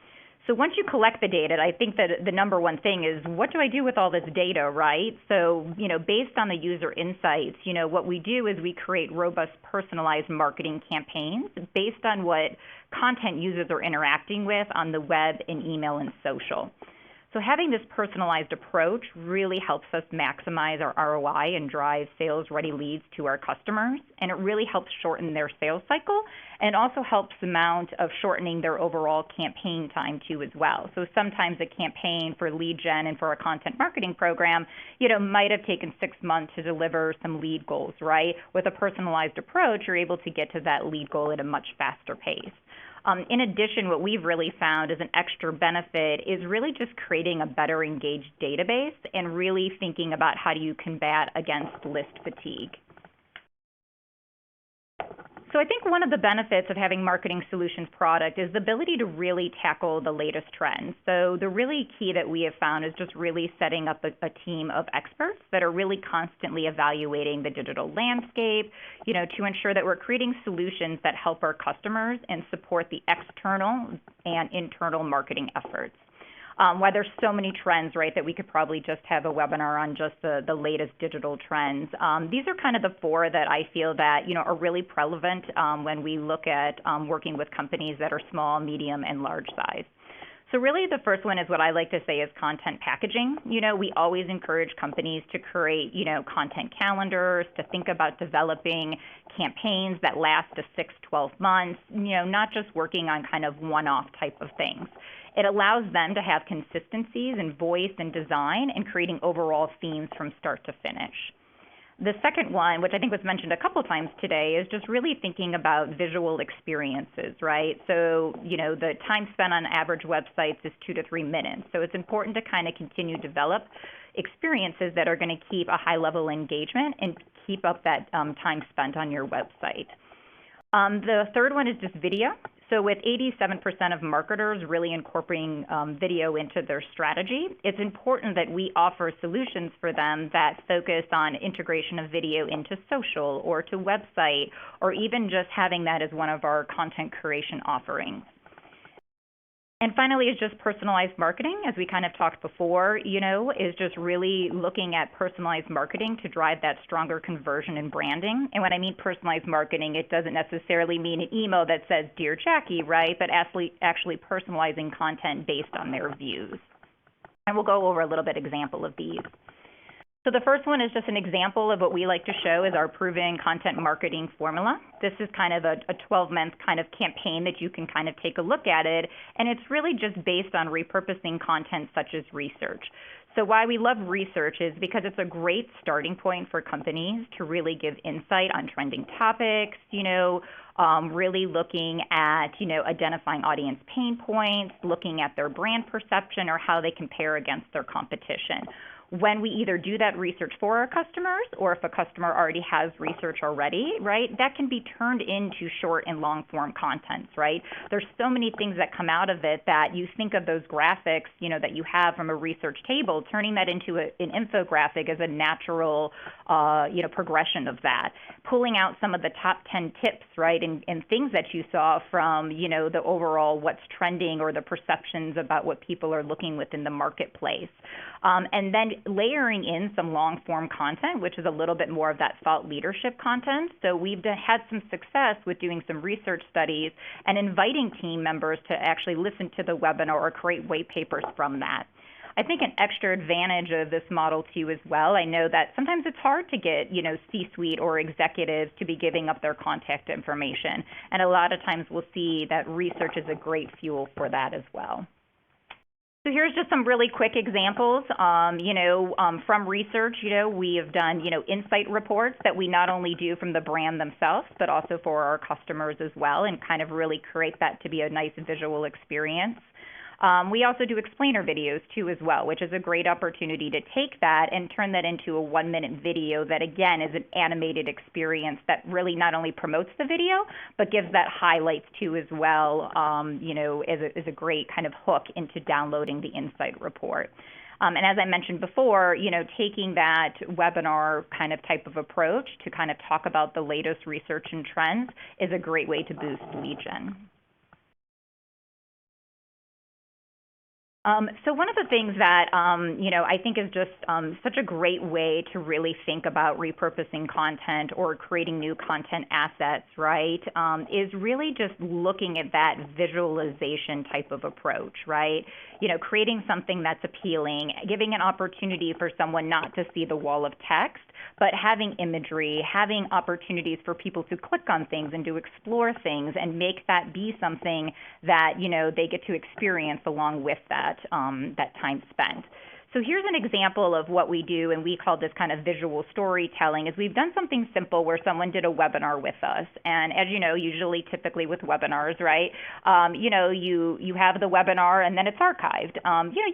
So once you collect the data, I think that the number one thing is, what do I do with all this data, right? So, based on the user insights, what we do is we create robust personalized marketing campaigns based on what content users are interacting with on the web and email and social. So having this personalized approach really helps us maximize our ROI and drive sales-ready leads to our customers, and it really helps shorten their sales cycle, and also helps the amount of shortening their overall campaign time too as well. So sometimes a campaign for lead gen and for a content marketing program, might have taken 6 months to deliver some lead goals, right? With a personalized approach, you're able to get to that lead goal at a much faster pace. In addition, what we've really found as an extra benefit is really just creating a better engaged database and really thinking about how do you combat against list fatigue. So I think one of the benefits of having marketing solutions product is the ability to really tackle the latest trends. So the really key that we have found is just really setting up a team of experts that are really constantly evaluating the digital landscape, to ensure that we're creating solutions that help our customers and support the external and internal marketing efforts. Why there's so many trends, right, that we could probably just have a webinar on just the latest digital trends. These are kind of the 4 that I feel that, are really relevant when we look at working with companies that are small, medium, and large size. So really the first one is what I like to say is content packaging. We always encourage companies to create, content calendars, to think about developing campaigns that last to 6-12 months, not just working on kind of one-off type of things. It allows them to have consistencies in voice and design and creating overall themes from start to finish. The second one, which I think was mentioned a couple of times today, is just really thinking about visual experiences, right? So, the time spent on average websites is 2 to 3 minutes. So it's important to kind of continue to develop experiences that are going to keep a high level engagement and keep up that time spent on your website. The third one is just video. So with 87% of marketers really incorporating video into their strategy, it's important that we offer solutions for them that focus on integration of video into social or to website, or even just having that as one of our content curation offerings. And finally is just personalized marketing, as we kind of talked before, is just really looking at personalized marketing to drive that stronger conversion and branding. And when I mean personalized marketing, it doesn't necessarily mean an email that says, Dear Jackie, right? But actually personalizing content based on their views. And we'll go over a little bit example of these. So the first one is just an example of what we like to show as our proven content marketing formula. This is kind of a 12-month kind of campaign that you can kind of take a look at it, and it's really just based on repurposing content such as research. So why we love research is because it's a great starting point for companies to really give insight on trending topics, really looking at, identifying audience pain points, looking at their brand perception or how they compare against their competition. When we either do that research for our customers or if a customer already has research already, right, that can be turned into short and long form contents, right? There's so many things that come out of it that you think of those graphics, that you have from a research table, turning that into an infographic is a natural, progression of that. Pulling out some of the top 10 tips, right, and things that you saw from, the overall what's trending or the perceptions about what people are looking within the marketplace. And then layering in some long form content, which is a little bit more of that thought leadership content. So we've had some success with doing some research studies and inviting team members to actually listen to the webinar or create white papers from that. I think an extra advantage of this model too as well, I know that sometimes it's hard to get, C-suite or executives to be giving up their contact information. And a lot of times we'll see that research is a great fuel for that as well. So here's just some really quick examples. From research, we have done, insight reports that we not only do from the brand themselves, but also for our customers as well, and kind of really create that to be a nice visual experience. We also do explainer videos too as well, which is a great opportunity to take that and turn that into a 1-minute video that again is an animated experience that really not only promotes the video, but gives that highlights too as well, as a great kind of hook into downloading the insight report. And as I mentioned before, taking that webinar kind of type of approach to kind of talk about the latest research and trends is a great way to boost lead gen. So one of the things that, I think is just such a great way to really think about repurposing content or creating new content assets, right, is really just looking at that visualization type of approach, right? Creating something that's appealing, giving an opportunity for someone not to see the wall of text, but having imagery, having opportunities for people to click on things and to explore things and make that be something that, they get to experience along with that time spent. So here's an example of what we do, and we call this kind of visual storytelling, is we've done something simple where someone did a webinar with us. And as you know, usually typically with webinars, right, you have the webinar and then it's archived.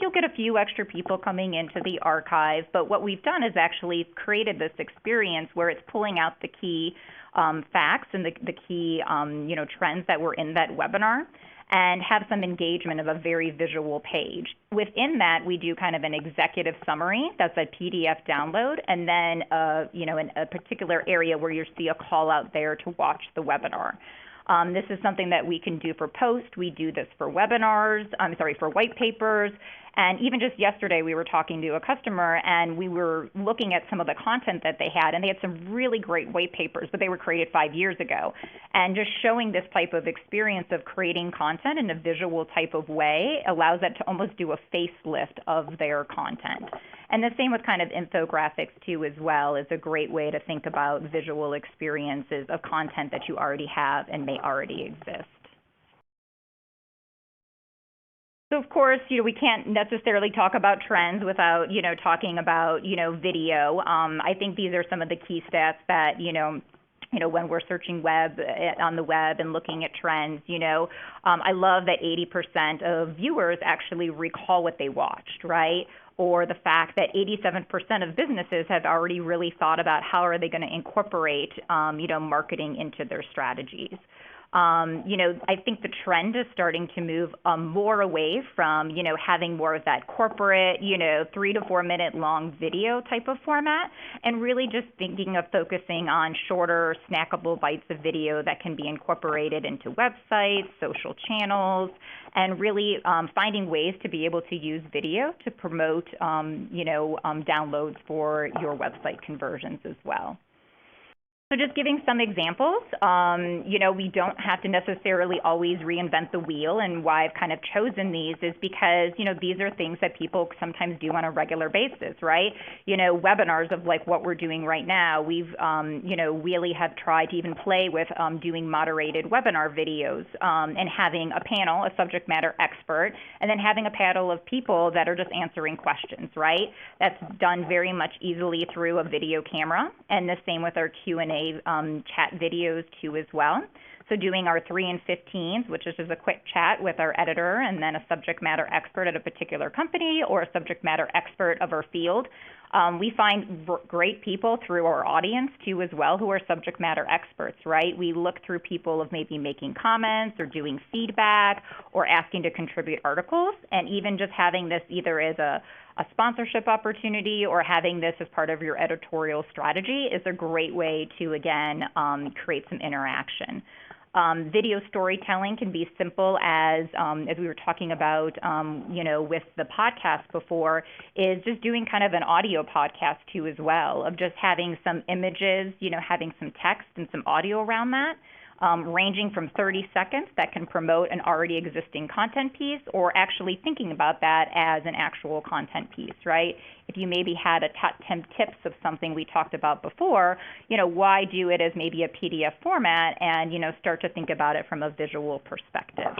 You'll get a few extra people coming into the archive, but what we've done is actually created this experience where it's pulling out the key facts and the key, trends that were in that webinar, and have some engagement of a very visual page. Within that, we do kind of an executive summary. That's a PDF download, and then, in a particular area where you see a call out there to watch the webinar. This is something that we can do for post. We do this for webinars, for white papers. And even just yesterday, we were talking to a customer and we were looking at some of the content that they had, and they had some really great white papers, but they were created 5 years ago. And just showing this type of experience of creating content in a visual type of way allows that to almost do a facelift of their content. And the same with kind of infographics too as well, is a great way to think about visual experiences of content that you already have and may already exist. So of course, we can't necessarily talk about trends without, talking about, video. I think these are some of the key stats that, when we're searching on the web and looking at trends, I love that 80% of viewers actually recall what they watched, right? or the fact that 87% of businesses have already really thought about how are they going to incorporate, marketing into their strategies. I think the trend is starting to move more away from, having more of that corporate, 3 to 4 minute long video type of format, and really just thinking of focusing on shorter, snackable bites of video that can be incorporated into websites, social channels, and really finding ways to be able to use video to promote, downloads for your website conversions as well. So just giving some examples, we don't have to necessarily always reinvent the wheel, and why I've kind of chosen these is because, these are things that people sometimes do on a regular basis, right? Webinars of like what we're doing right now, we've, really have tried to even play with doing moderated webinar videos and having a panel, a subject matter expert, and then having a panel of people that are just answering questions, right? That's done very much easily through a video camera, and the same with our Q&A chat videos too as well. So doing our 3 and 15s, which is just a quick chat with our editor and then a subject matter expert at a particular company or a subject matter expert of our field. We find great people through our audience too as well who are subject matter experts, right? We look through people of maybe making comments or doing feedback or asking to contribute articles, and even just having this either as a sponsorship opportunity or having this as part of your editorial strategy is a great way to, again, create some interaction. Video storytelling can be simple as we were talking about, with the podcast before, is just doing kind of an audio podcast too as well, of just having some images, having some text and some audio around that. Ranging from 30 seconds that can promote an already existing content piece, or actually thinking about that as an actual content piece, right? If you maybe had a top 10 tips of something we talked about before, why do it as maybe a PDF format and, start to think about it from a visual perspective.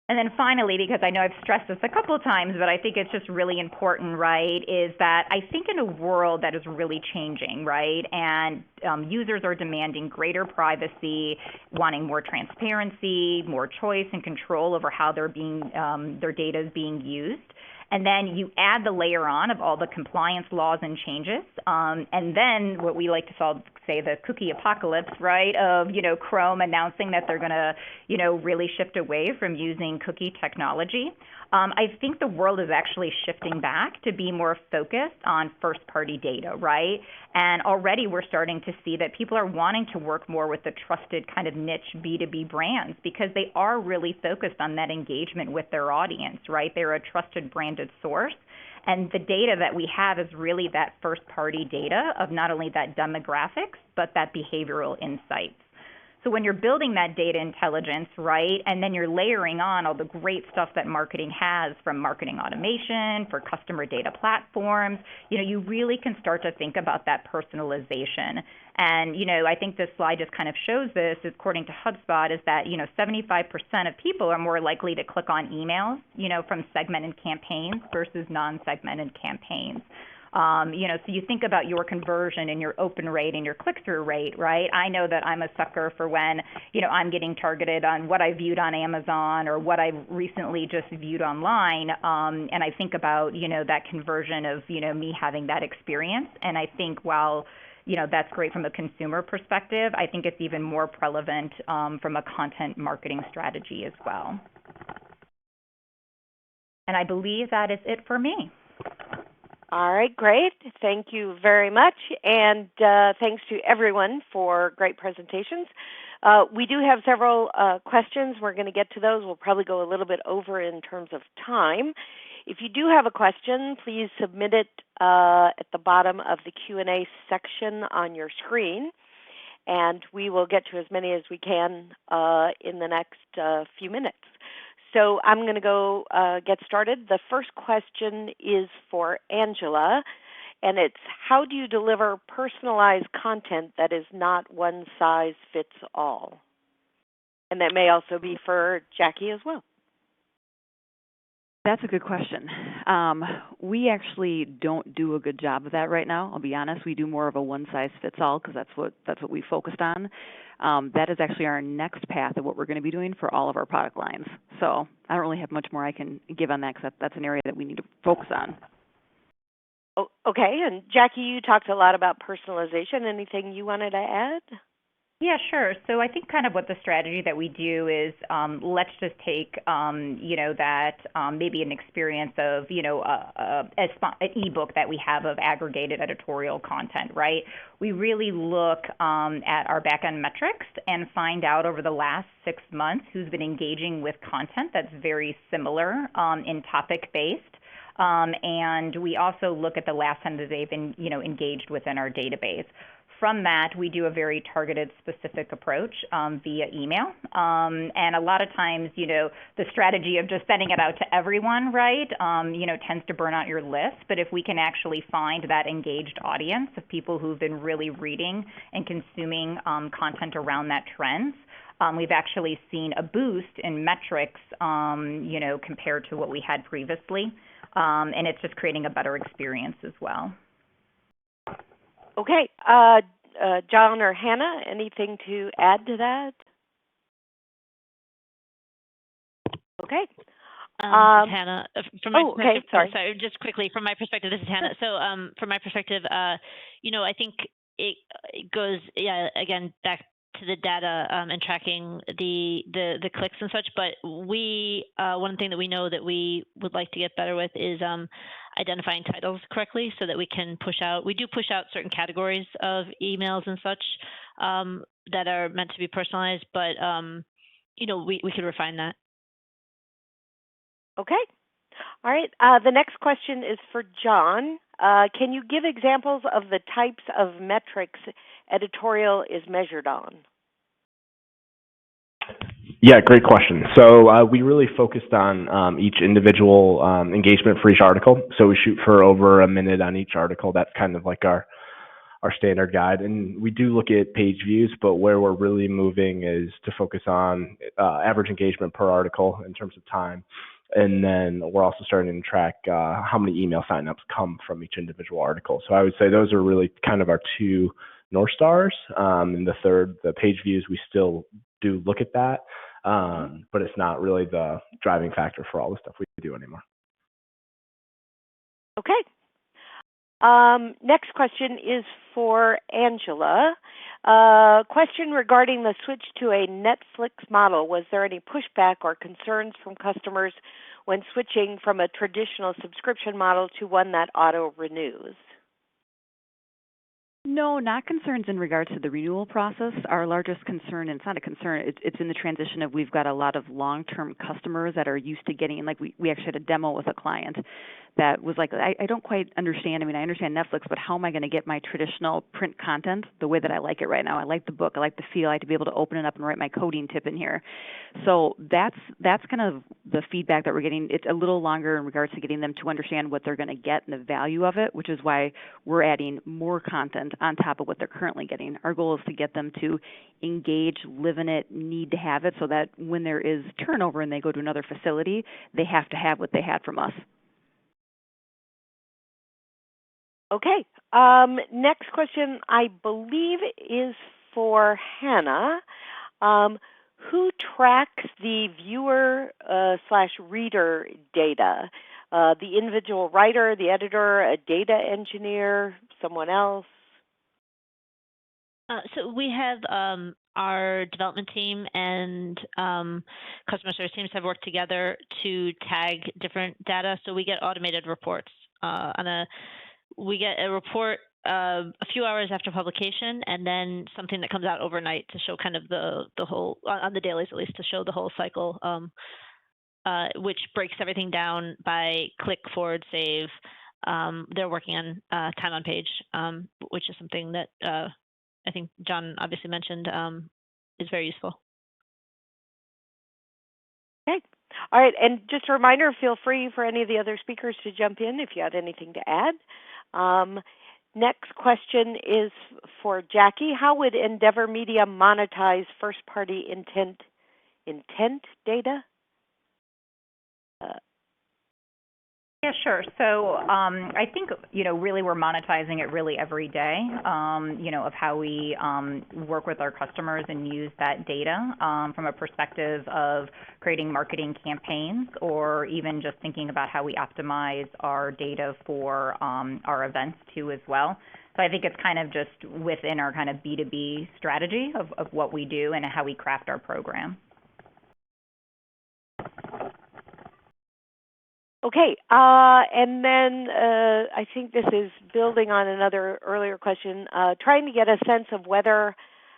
And then finally, because I know I've stressed this a couple of times, but I think it's just really important, right, is that I think in a world that is really changing, right, and users are demanding greater privacy, wanting more transparency, more choice and control over how their data is being used. And then you add the layer on of all the compliance laws and changes, and then what we like to say the cookie apocalypse, right, of, Chrome announcing that they're going to, really shift away from using cookie technology. I think the world is actually shifting back to be more focused on first-party data, right? And already we're starting to see that people are wanting to work more with the trusted kind of niche B2B brands because they are really focused on that engagement with their audience, right? They're a trusted branded source. And the data that we have is really that first-party data of not only that demographics, but that behavioral insights. So when you're building that data intelligence, right, and then you're layering on all the great stuff that marketing has, from marketing automation, for customer data platforms, you really can start to think about that personalization. And, I think this slide just kind of shows this, according to HubSpot, is that, 75% of people are more likely to click on emails, from segmented campaigns versus non-segmented campaigns. So you think about your conversion and your open rate and your click-through rate, right? I know that I'm a sucker for when, I'm getting targeted on what I viewed on Amazon or what I've recently just viewed online. And I think about, that conversion of, me having that experience. And I think while, that's great from a consumer perspective, I think it's even more relevant from a content marketing strategy as well. And I believe that is it for me. All right, great. Thank you very much. And thanks to everyone for great presentations. We do have several questions. We're going to get to those. We'll probably go a little bit over in terms of time. If you do have a question, please submit it at the bottom of the Q&A section on your screen, and we will get to as many as we can in the next few minutes. So I'm going to go get started. The first question is for Angela, and it's, how do you deliver personalized content that is not one size fits all? And that may also be for Jackie as well. That's a good question. We actually don't do a good job of that right now. I'll be honest. We do more of a one-size-fits-all because that's what we focused on. That is actually our next path of what we're going to be doing for all of our product lines. So I don't really have much more I can give on that because that's an area that we need to focus on. Oh, okay, and Jackie, you talked a lot about personalization. Anything you wanted to add? Yeah, sure. So I think kind of what the strategy that we do is let's just take, that maybe an experience of, an ebook that we have of aggregated editorial content, right? We really look at our back-end metrics and find out over the last 6 months who's been engaging with content that's very similar in topic-based. And we also look at the last time that they've been, engaged within our database. From that, we do a very targeted, specific approach via email. And a lot of times, the strategy of just sending it out to everyone, right, tends to burn out your list. But if we can actually find that engaged audience of people who've been really reading and consuming content around that trends, we've actually seen a boost in metrics, compared to what we had previously. And it's just creating a better experience as well. Okay. John or Hannah, anything to add to that? Okay. Hannah, from my perspective, sorry, just quickly, from my perspective, this is Hannah. So from my perspective, I think it goes, again, back to the data and tracking the clicks and such. But one thing that we know that we would like to get better with is identifying titles correctly so that we can we do push out certain categories of emails and such that are meant to be personalized, but we could refine that. Okay. All right. The next question is for John. Can you give examples of the types of metrics Editorial is measured on? Yeah, great question. So we really focused on each individual engagement for each article. So we shoot for over a minute on each article. That's kind of like our standard guide. And we do look at page views, but where we're really moving is to focus on average engagement per article in terms of time. And then we're also starting to track how many email signups come from each individual article. So I would say those are really kind of our two North Stars. And the third, the page views, we still do look at that, but it's not really the driving factor for all the stuff we do anymore. Okay. Next question is for Angela. Question regarding the switch to a Netflix model. Was there any pushback or concerns from customers when switching from a traditional subscription model to one that auto-renews? No, not concerns in regards to the renewal process. Our largest concern, and it's not a concern, it's in the transition of we've got a lot of long-term customers that are used to getting, like we actually had a demo with a client that was like, I don't quite understand. I mean, I understand Netflix, but how am I going to get my traditional print content the way that I like it right now? I like the book. I like the feel. I like to be able to open it up and write my coding tip in here. So that's kind of the feedback that we're getting. It's a little longer in regards to getting them to understand what they're going to get and the value of it, which is why we're adding more content on top of what they're currently getting. Our goal is to get them to engage, live in it, need to have it, so that when there is turnover and they go to another facility, they have to have what they had from us. Okay. Next question, I believe, is for Hannah. Who tracks the viewer/reader data? The individual writer, the editor, a data engineer, someone else? So we have our development team and customer service teams have worked together to tag different data. So we get automated reports we get a report a few hours after publication, and then something that comes out overnight to show kind of the whole, on the dailies at least, to show the whole cycle, which breaks everything down by click, forward, save. They're working on time on page, which is something that I think John obviously mentioned is very useful. Okay. All right. And just a reminder, feel free for any of the other speakers to jump in if you had anything to add. Next question is for Jackie. How would Endeavor Media monetize first-party intent data? Yeah, sure. So I think, really we're monetizing it really every day, of how we work with our customers and use that data from a perspective of creating marketing campaigns, or even just thinking about how we optimize our data for our events too as well. So I think it's kind of just within our kind of B2B strategy of what we do and how we craft our program. Okay, and then I think this is building on another earlier question, trying to get a sense of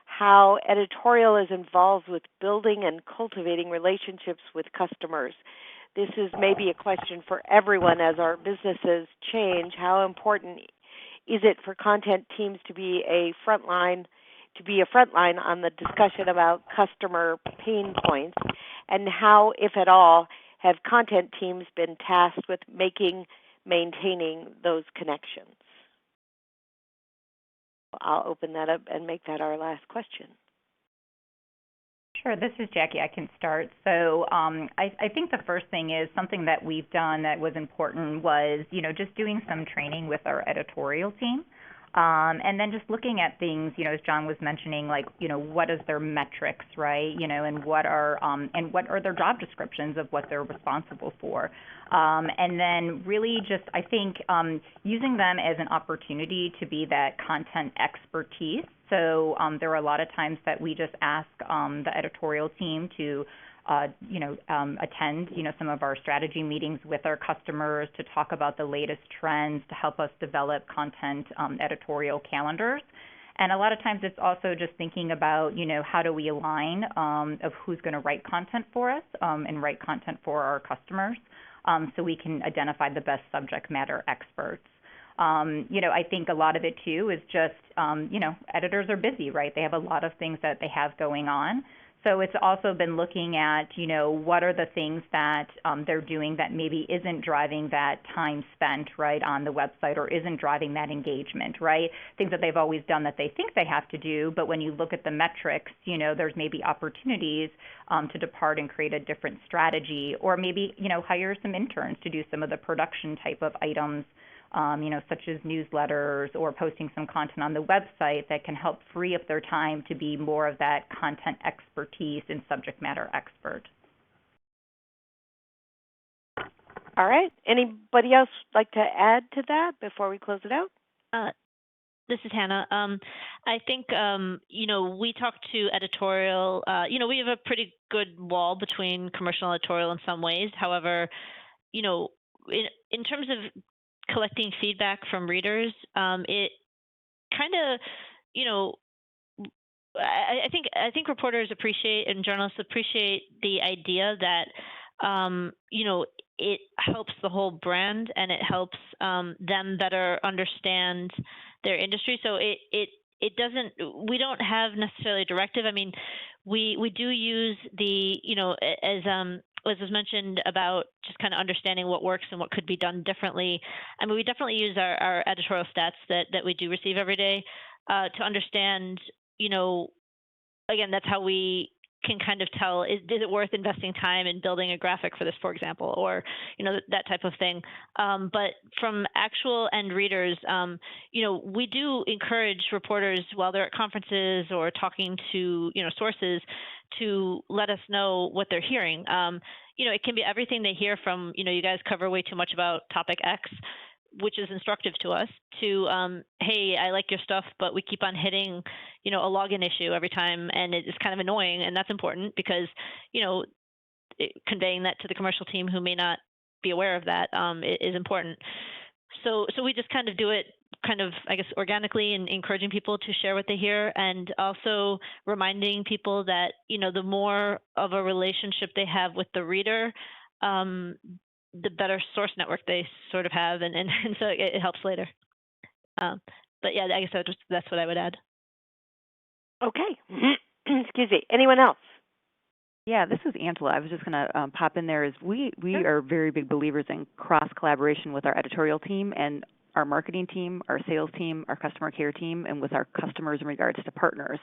how editorial is involved with building and cultivating relationships with customers. This is maybe a question for everyone as our businesses change. How important is it for content teams to be a frontline on the discussion about customer pain points, and how, if at all, have content teams been tasked with maintaining those connections? I'll open that up and make that our last question. Sure, this is Jackie. I can start. So I think the first thing is something that we've done that was important was, just doing some training with our editorial team. And then just looking at things, as John was mentioning, like, what is their metrics, right? And what are their job descriptions of what they're responsible for? And then really just, I think, using them as an opportunity to be that content expertise. So there are a lot of times that we just ask the editorial team to attend, some of our strategy meetings with our customers to talk about the latest trends, to help us develop content editorial calendars. And a lot of times it's also just thinking about, how do we align of who's going to write content for us and write content for our customers, so we can identify the best subject matter experts. I think a lot of it too is just, editors are busy, right? They have a lot of things that they have going on. So it's also been looking at, what are the things that they're doing that maybe isn't driving that time spent, right, on the website, or isn't driving that engagement, right? Things that they've always done that they think they have to do, but when you look at the metrics, there's maybe opportunities to depart and create a different strategy, or maybe, hire some interns to do some of the production type of items, such as newsletters or posting some content on the website that can help free up their time to be more of that content expertise and subject matter expert. All right. Anybody else like to add to that before we close it out? This is Hannah. I think, we talk to editorial. We have a pretty good wall between commercial and editorial in some ways. However, in terms of collecting feedback from readers, it kind of, I think reporters appreciate and journalists appreciate the idea that, it helps the whole brand and it helps them better understand their industry. So it doesn't. We don't have necessarily a directive. I mean, we do use the, as Liz was mentioned about just kind of understanding what works and what could be done differently. I mean, we definitely use our editorial stats that we do receive every day to understand, again, that's how we can kind of tell, is it worth investing time in building a graphic for this, for example, or, that type of thing. But from actual end readers, we do encourage reporters while they're at conferences or talking to, sources to let us know what they're hearing. It can be everything they hear from, you guys cover way too much about topic X, which is instructive to us, to, hey, I like your stuff, but we keep on hitting, a login issue every time, and it's kind of annoying, and that's important because, conveying that to the commercial team who may not be aware of that is important. So we just kind of do it kind of, I guess, organically, and encouraging people to share what they hear, and also reminding people that, the more of a relationship they have with the reader, the better source network they sort of have, and so it helps later. But yeah, I guess that's what I would add. Okay. Excuse me. Anyone else? Yeah, this is Angela. I was just going to pop in there. We are very big believers in cross collaboration with our editorial team and our marketing team, our sales team, our customer care team, and with our customers in regards to partners.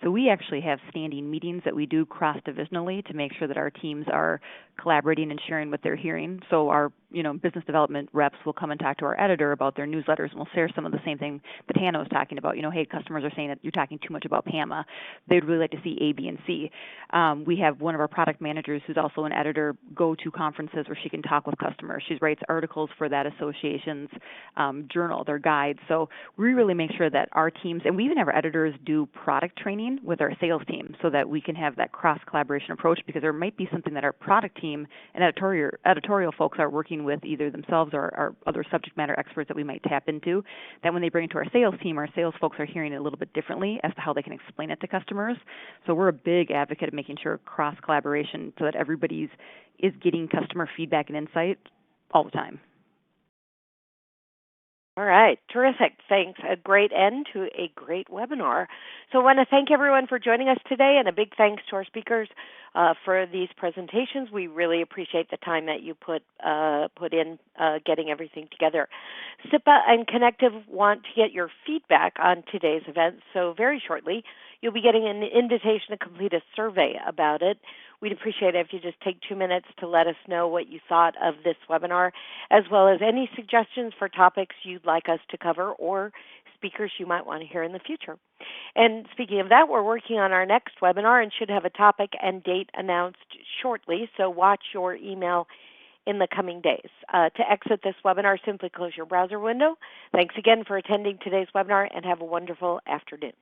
So we actually have standing meetings that we do cross-divisionally to make sure that our teams are collaborating and sharing what they're hearing. So our business development reps will come and talk to our editor about their newsletters, and we'll share some of the same thing that Hannah was talking about. Hey, customers are saying that you're talking too much about PAMA. They'd really like to see A, B, and C. We have one of our product managers who's also an editor go to conferences where she can talk with customers. She writes articles for that association's journal, their guides. So we really make sure that our teams, and we even have our editors do product training with our sales team so that we can have that cross-collaboration approach, because there might be something that our product team and editorial folks are working with either themselves or other subject matter experts that we might tap into, that when they bring it to our sales team, our sales folks are hearing it a little bit differently as to how they can explain it to customers. So we're a big advocate of making sure cross-collaboration so that everybody's is getting customer feedback and insight all the time. All right, terrific. Thanks. A great end to a great webinar. So I want to thank everyone for joining us today, and a big thanks to our speakers for these presentations. We really appreciate the time that you put in getting everything together. SIPA and Connectiv want to get your feedback on today's event, so very shortly you'll be getting an invitation to complete a survey about it. We'd appreciate it if you just take 2 minutes to let us know what you thought of this webinar, as well as any suggestions for topics you'd like us to cover or speakers you might want to hear in the future. And speaking of that, we're working on our next webinar and should have a topic and date announced shortly, so watch your email in the coming days. To exit this webinar, simply close your browser window. Thanks again for attending today's webinar, and have a wonderful afternoon.